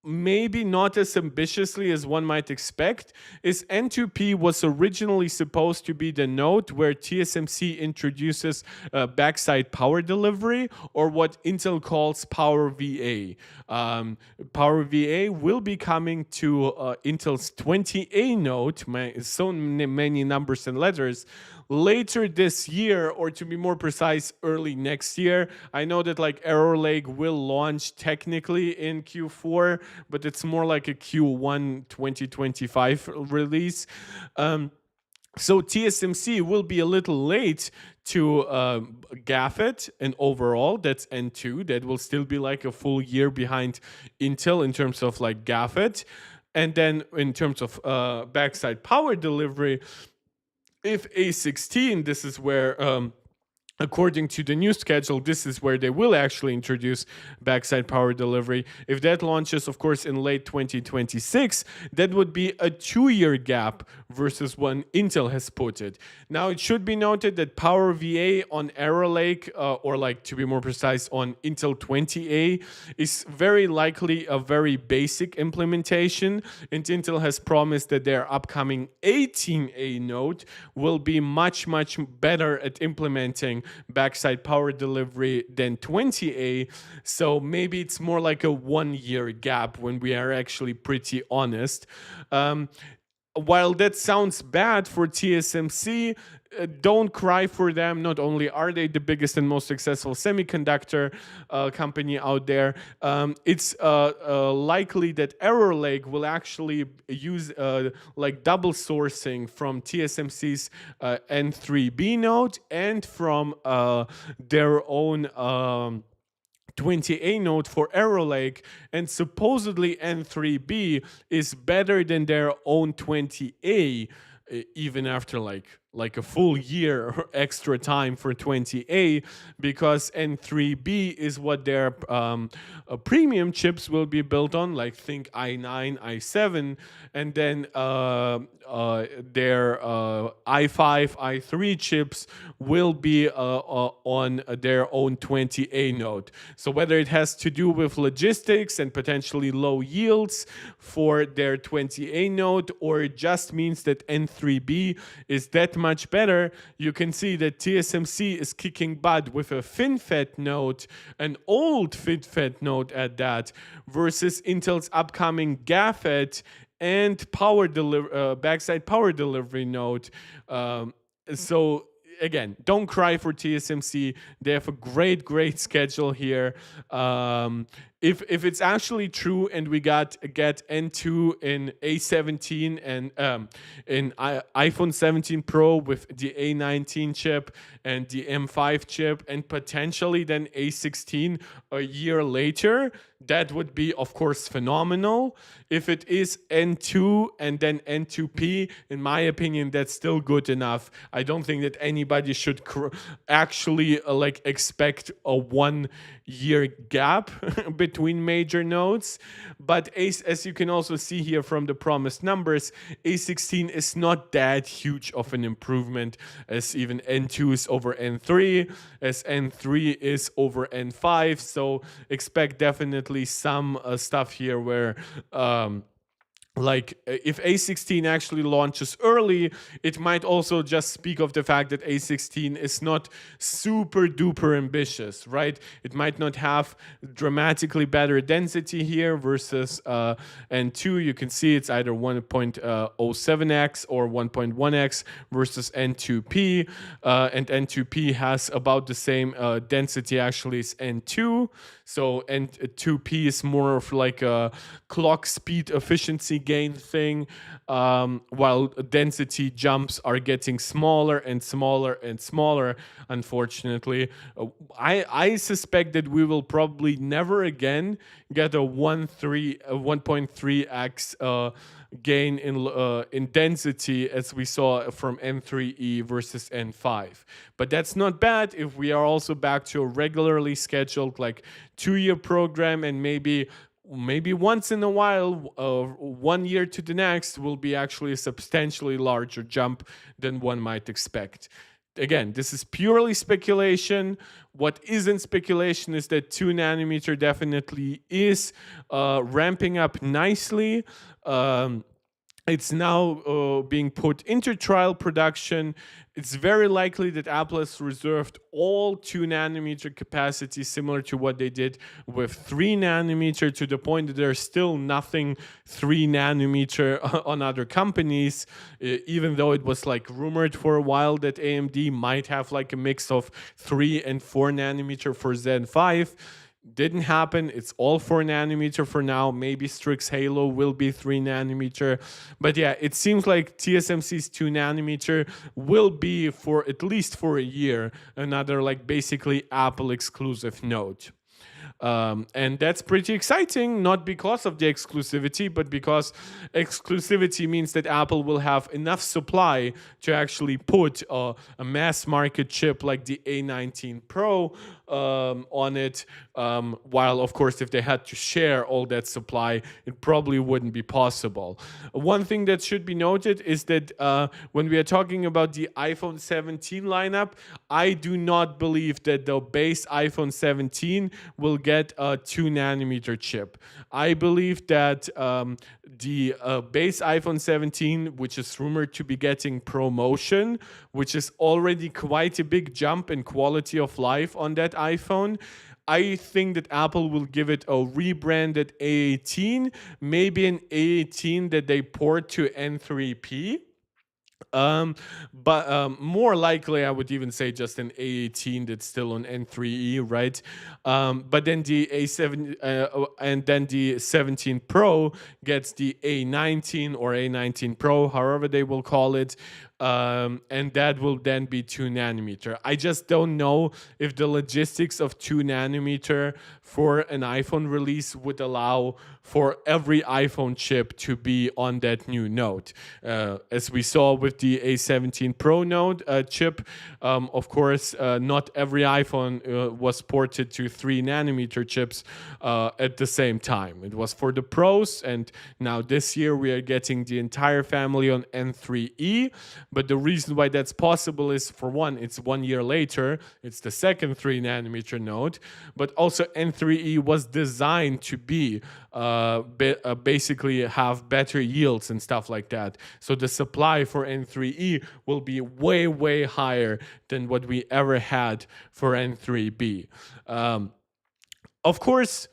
Speaker 1: maybe not as ambitiously as one might expect is N2P was originally supposed to be the node where TSMC introduces backside power delivery, or what Intel calls Power VA. Power VA will be coming to Intel's 20A node, so many numbers and letters, later this year, or to be more precise, early next year. I know that like Arrow Lake will launch technically in Q4, but it's more like a Q1 2025 release. So TSMC will be a little late to gaff it, and overall that's N2. That will still be like a full year behind Intel in terms of like gaff it. And then in terms of backside power delivery, if A16, this is where according to the new schedule, this is where they will actually introduce backside power delivery. If that launches, of course, in late 2026, that would be a 2-year gap versus when Intel has put it. Now, it should be noted that Power VA on Arrow Lake, or like to be more precise, on Intel 20A, is very likely a very basic implementation, and Intel has promised that their upcoming 18A node will be much, much better at implementing backside power delivery than 20A. So maybe it's more like a 1-year gap when we are actually pretty honest. While that sounds bad for TSMC, don't cry for them. Not only are they the biggest and most successful semiconductor company out there, it's likely that Arrow Lake will actually use like double sourcing from TSMC's N3B node and from their own 20A node for Arrow Lake, and supposedly N3B is better than their own 20A, even after like a full year extra time for 20A, because N3B is what their premium chips will be built on, like think i9, i7, and then their i5, i3 chips will be on their own 20A node. So whether it has to do with logistics and potentially low yields for their 20A node, or it just means that N3B is that much better, you can see that TSMC is kicking butt with a FinFET node, an old FinFET node at that, versus Intel's upcoming GAAFET and backside power delivery node. So again, don't cry for TSMC. They have a great schedule here. If it's actually true and we get N2 in A17 and in iPhone 17 Pro with the A19 chip and the M5 chip, and potentially then A16 a year later, that would be, of course, phenomenal. If it is N2 and then N2P, in my opinion, that's still good enough. I don't think that anybody should actually like expect a 1-year gap between major nodes. But as you can also see here from the promised numbers, A16 is not that huge of an improvement, as even N2 is over N3, as N3 is over N5. So expect definitely some stuff here where like if A16 actually launches early, it might also just speak of the fact that A16 is not super duper ambitious, right? It might not have dramatically better density here versus N2. You can see it's either 1.07x or 1.1x versus N2P, and N2P has about the same density actually as N2. So N2P is more of like a clock speed efficiency gain thing, while density jumps are getting smaller and smaller and smaller, unfortunately. I suspect that we will probably never again get a 1.3x gain in density as we saw from N3E versus N5. But that's not bad if we are also back to a regularly scheduled like 2-year program, and maybe once in a while, 1 year to the next will be actually a substantially larger jump than one might expect. Again, this is purely speculation. What isn't speculation is that 2 nanometer definitely is ramping up nicely. It's now being put into trial production. It's very likely that Apple has reserved all 2 nanometer capacity, similar to what they did with 3 nanometer, to the point that there's still nothing 3 nanometer on other companies, even though it was like rumored for a while that AMD might have like a mix of 3 and 4 nanometer for Zen 5. Didn't happen. It's all 4 nanometer for now. Maybe Strix Halo will be 3 nanometer. But yeah, it seems like TSMC's 2 nanometer will be, for at least for a year, another like basically Apple exclusive node. And that's pretty exciting, not because of the exclusivity, but because exclusivity means that Apple will have enough supply to actually put a mass market chip like the A19 Pro on it. While, of course, if they had to share all that supply, it probably wouldn't be possible. One thing that should be noted is that when we are talking about the iPhone 17 lineup, I do not believe that the base iPhone 17 will get a 2 nanometer chip. I believe that the base iPhone 17, which is rumored to be getting ProMotion, which is already quite a big jump in quality of life on that iPhone, I think that Apple will give it a rebranded A18, maybe an A18 that they port to N3P. But more likely, I would even say just an A18 that's still on N3E, right? But then the A7 and then the 17 Pro gets the A19 or A19 Pro, however they will call it. And that will then be 2 nanometer. I just don't know if the logistics of 2 nanometer for an iPhone release would allow for every iPhone chip to be on that new node. As we saw with the A17 Pro node chip, of course, not every iPhone was ported to 3 nanometer chips at the same time. It was for the Pros, and now this year we are getting the entire family on N3E. But the reason why that's possible is, for one, it's 1 year later. It's the second 3 nanometer node. But also N3E was designed to be basically have better yields and stuff like that. So the supply for N3E will be way, way higher than what we ever had for N3B. Of course,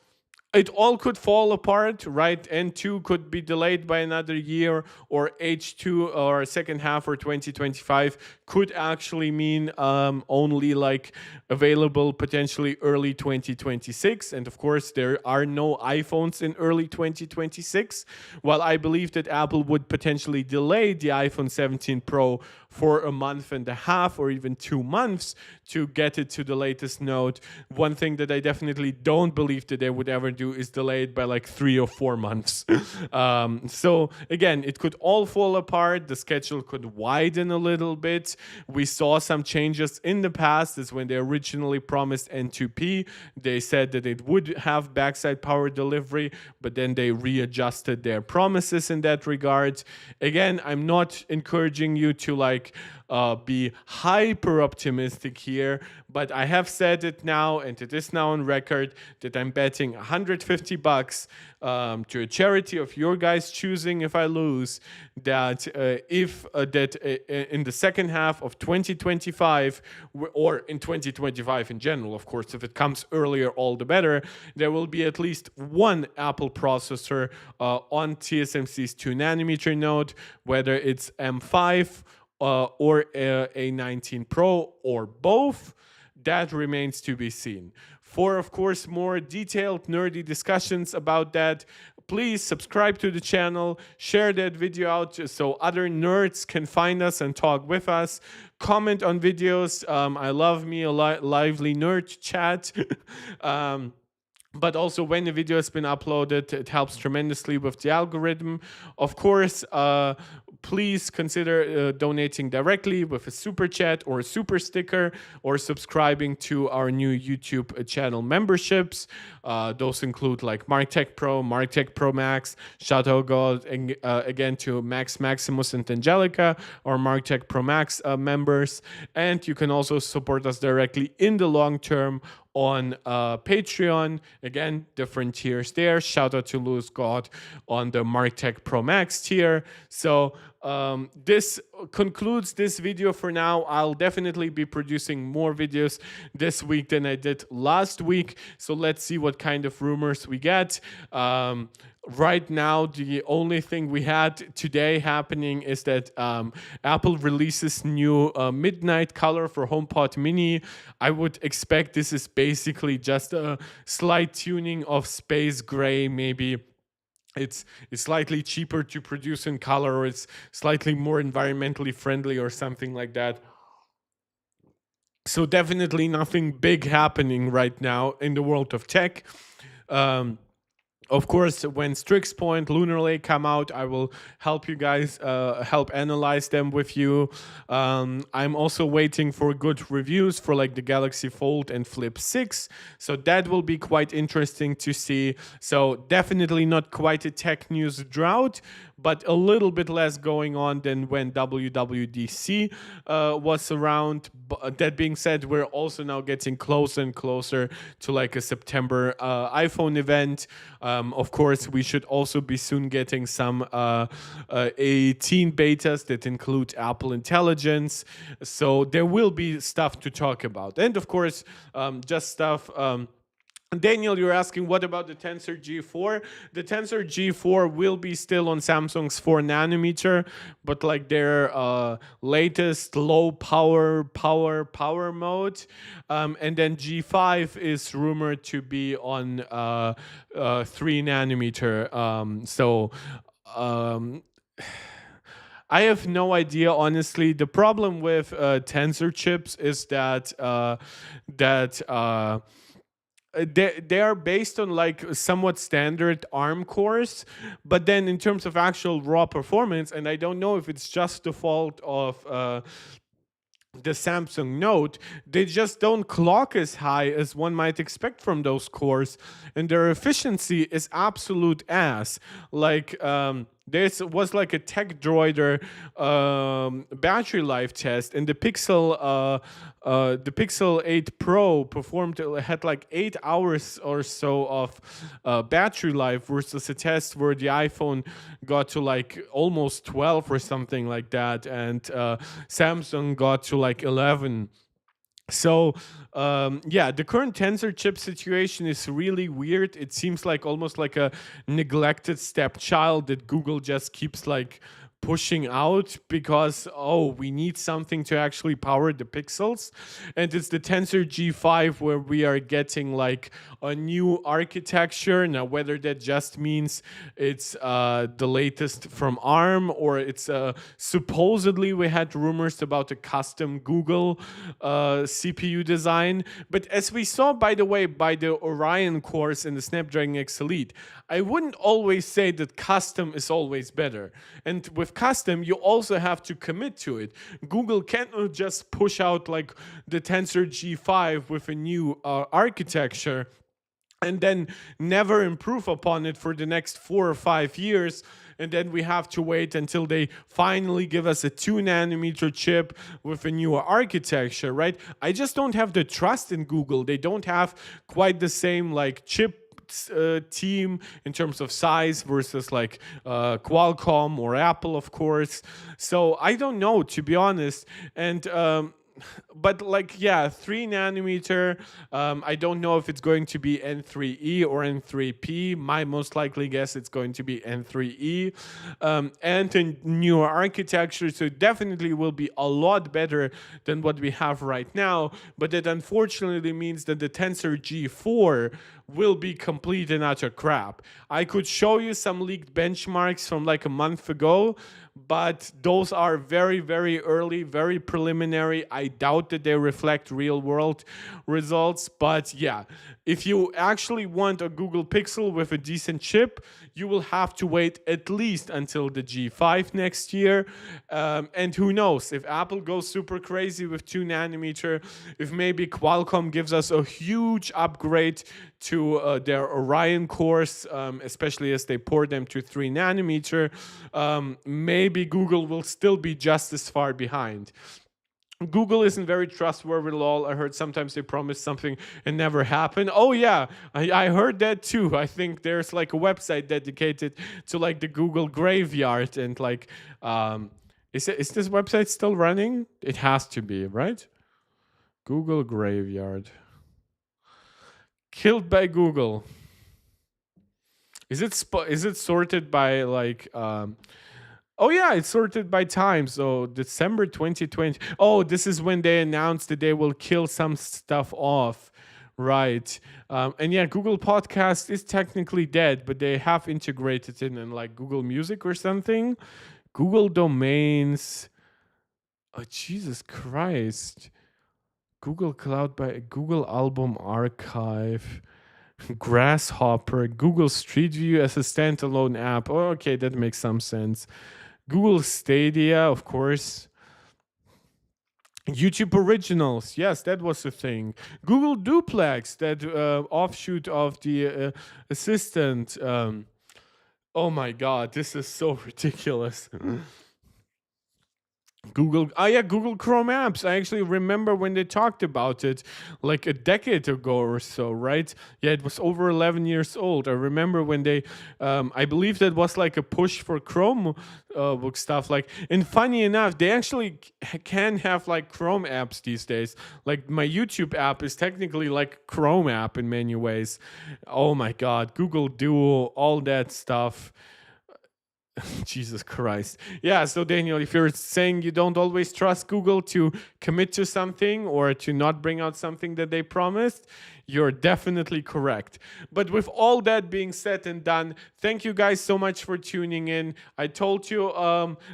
Speaker 1: it all could fall apart, right? N2 could be delayed by another year, or H2 or second half or 2025 could actually mean only like available potentially early 2026. And of course, there are no iPhones in early 2026. While I believe that Apple would potentially delay the iPhone 17 Pro for a month and a half or even 2 months to get it to the latest node, one thing that I definitely don't believe that they would ever do is delay it by like 3 or 4 months. So again, it could all fall apart. The schedule could widen a little bit. We saw some changes in the past. Is when they originally promised N2P, they said that it would have backside power delivery, but then they readjusted their promises in that regard. Again, I'm not encouraging you to like be hyper optimistic here, but I have said it now, and it is now on record, that I'm betting $150 to a charity of your guys' choosing if I lose, that in the second half of 2025, or in 2025 in general, of course, if it comes earlier, all the better, there will be at least one Apple processor on TSMC's 2 nanometer node, whether it's M5 or A19 Pro or both. That remains to be seen. For, of course, more detailed nerdy discussions about that, please subscribe to the channel, share that video out so other nerds can find us and talk with us. Comment on videos. I love me a lively nerd chat. But also, when the video has been uploaded, it helps tremendously with the algorithm. Of course, please consider donating directly with a super chat or a super sticker, or subscribing to our new YouTube channel memberships. Those include like MarkTech Pro, MarkTech Pro Max. Shout out again to Max Maximus and Angelica, our MarkTech Pro Max members. And you can also support us directly in the long term on Patreon. Again, different tiers there. Shout out to Louis God on the MarkTech Pro Max tier. So this concludes this video for now. I'll definitely be producing more videos this week than I did last week. So let's see what kind of rumors we get. Right now, the only thing we had today happening is that Apple releases new midnight color for HomePod Mini. I would expect this is basically just a slight tuning of space gray. Maybe it's slightly cheaper to produce in color, or it's slightly more environmentally friendly or something like that. So definitely nothing big happening right now in the world of tech. Of course, when Strix Point, Lunar Lake come out, I will help you guys, help analyze them with you. I'm also waiting for good reviews for like the Galaxy Fold and Flip 6. So that will be quite interesting to see. So definitely not quite a tech news drought, but a little bit less going on than when WWDC was around. But that being said, we're also now getting closer and closer to like a September iPhone event. Of course, we should also be soon getting some A18 betas that include Apple Intelligence. So there will be stuff to talk about. And of course, just stuff... Daniel, you're asking, what about the Tensor G4? The Tensor G4 will be still on Samsung's 4 nanometer, but like their latest low power mode. And then G5 is rumored to be on 3 nanometer. I have no idea, honestly. The problem with Tensor chips is that they are based on like somewhat standard ARM cores, but then in terms of actual raw performance, and I don't know if it's just the fault of the Samsung Note, they just don't clock as high as one might expect from those cores, and their efficiency is absolute ass. Like this was like a Tech Droider battery life test, and the Pixel 8 Pro had like 8 hours or so of battery life versus a test where the iPhone got to like almost 12 or something like that, and Samsung got to like 11. So yeah, the current Tensor chip situation is really weird. It seems like almost like a neglected stepchild that Google just keeps like pushing out because, oh, we need something to actually power the Pixels. And it's the Tensor G5 where we are getting like a new architecture. Now, whether that just means it's the latest from ARM, or it's supposedly we had rumors about a custom Google CPU design. But as we saw, by the way, by the Orion cores in the Snapdragon X Elite, I wouldn't always say that custom is always better. And with custom, you also have to commit to it. Google cannot just push out like the Tensor G5 with a new architecture and then never improve upon it for the next 4 or 5 years. And then we have to wait until they finally give us a 2 nanometer chip with a newer architecture, right? I just don't have the trust in Google. They don't have quite the same like chip team in terms of size versus like Qualcomm or Apple, of course. So I don't know, to be honest. And but like, yeah, 3 nanometer, I don't know if it's going to be N3E or N3P. My most likely guess it's going to be N3E, and a newer architecture, so it definitely will be a lot better than what we have right now. But it unfortunately means that the Tensor G4 will be complete and utter crap. I could show you some leaked benchmarks from like a month ago, but those are very, very early, very preliminary. I doubt that they reflect real world results. But yeah, if you actually want a Google Pixel with a decent chip, you will have to wait at least until the G5 next year. And who knows, if Apple goes super crazy with 2 nanometer, if maybe Qualcomm gives us a huge upgrade to their Orion cores, especially as they port them to 3 nanometer, maybe Google will still be just as far behind. Google isn't very trustworthy, lol. I heard sometimes they promise something and never happen. Oh yeah, I heard that too. I think there's like a website dedicated to like the Google graveyard and like is this website still running? It has to be, right? Google graveyard. Killed by Google. Is it sorted by like oh yeah, it's sorted by time. So December 2020. Oh, this is when they announced that they will kill some stuff off. Right. And yeah, Google Podcast is technically dead, but they have integrated it in like Google Music or something. Google Domains. Oh, Jesus Christ. Google Cloud by Google Album Archive. Grasshopper, Google Street View as a standalone app. Oh, okay, that makes some sense. Google Stadia, of course. YouTube Originals, yes, that was a thing. Google Duplex, that offshoot of the Assistant. Oh my God, this is so ridiculous. Google Chrome apps. I actually remember when they talked about it like a decade ago or so, right? Yeah, it was over 11 years old. I remember when they, I believe that was like a push for Chrome book stuff. Like, and funny enough, they actually can have like Chrome apps these days. Like my YouTube app is technically like Chrome app in many ways. Oh my God, Google Duo, all that stuff. Jesus Christ. Yeah, so Daniel, if you're saying you don't always trust Google to commit to something or to not bring out something that they promised, you're definitely correct. But with all that being said and done, thank you guys so much for tuning in. I told you,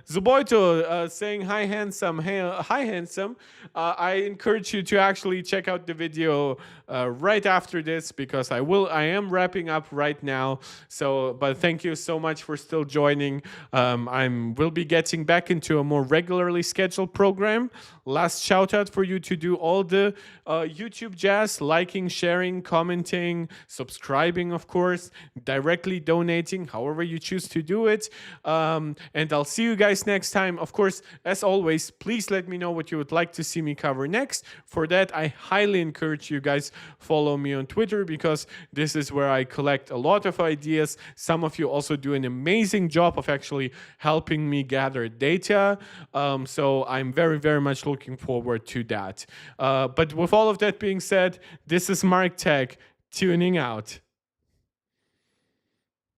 Speaker 1: Zuboito saying hi handsome. Hey, hi handsome. I encourage you to actually check out the video right after this because I am wrapping up right now. So, but thank you so much for still joining. Will be getting back into a more regularly scheduled program. Last shout out for you to do all the YouTube jazz, liking, sharing, commenting, subscribing, of course, directly donating, however you choose to do it. And I'll see you guys next time. Of course, as always, please let me know what you would like to see me cover next. For that, I highly encourage you guys follow me on Twitter because this is where I collect a lot of ideas. Some of you also do an amazing job of actually helping me gather data. So I'm very, very much looking forward to that. But with all of that being said, this is Mark Tech tuning out.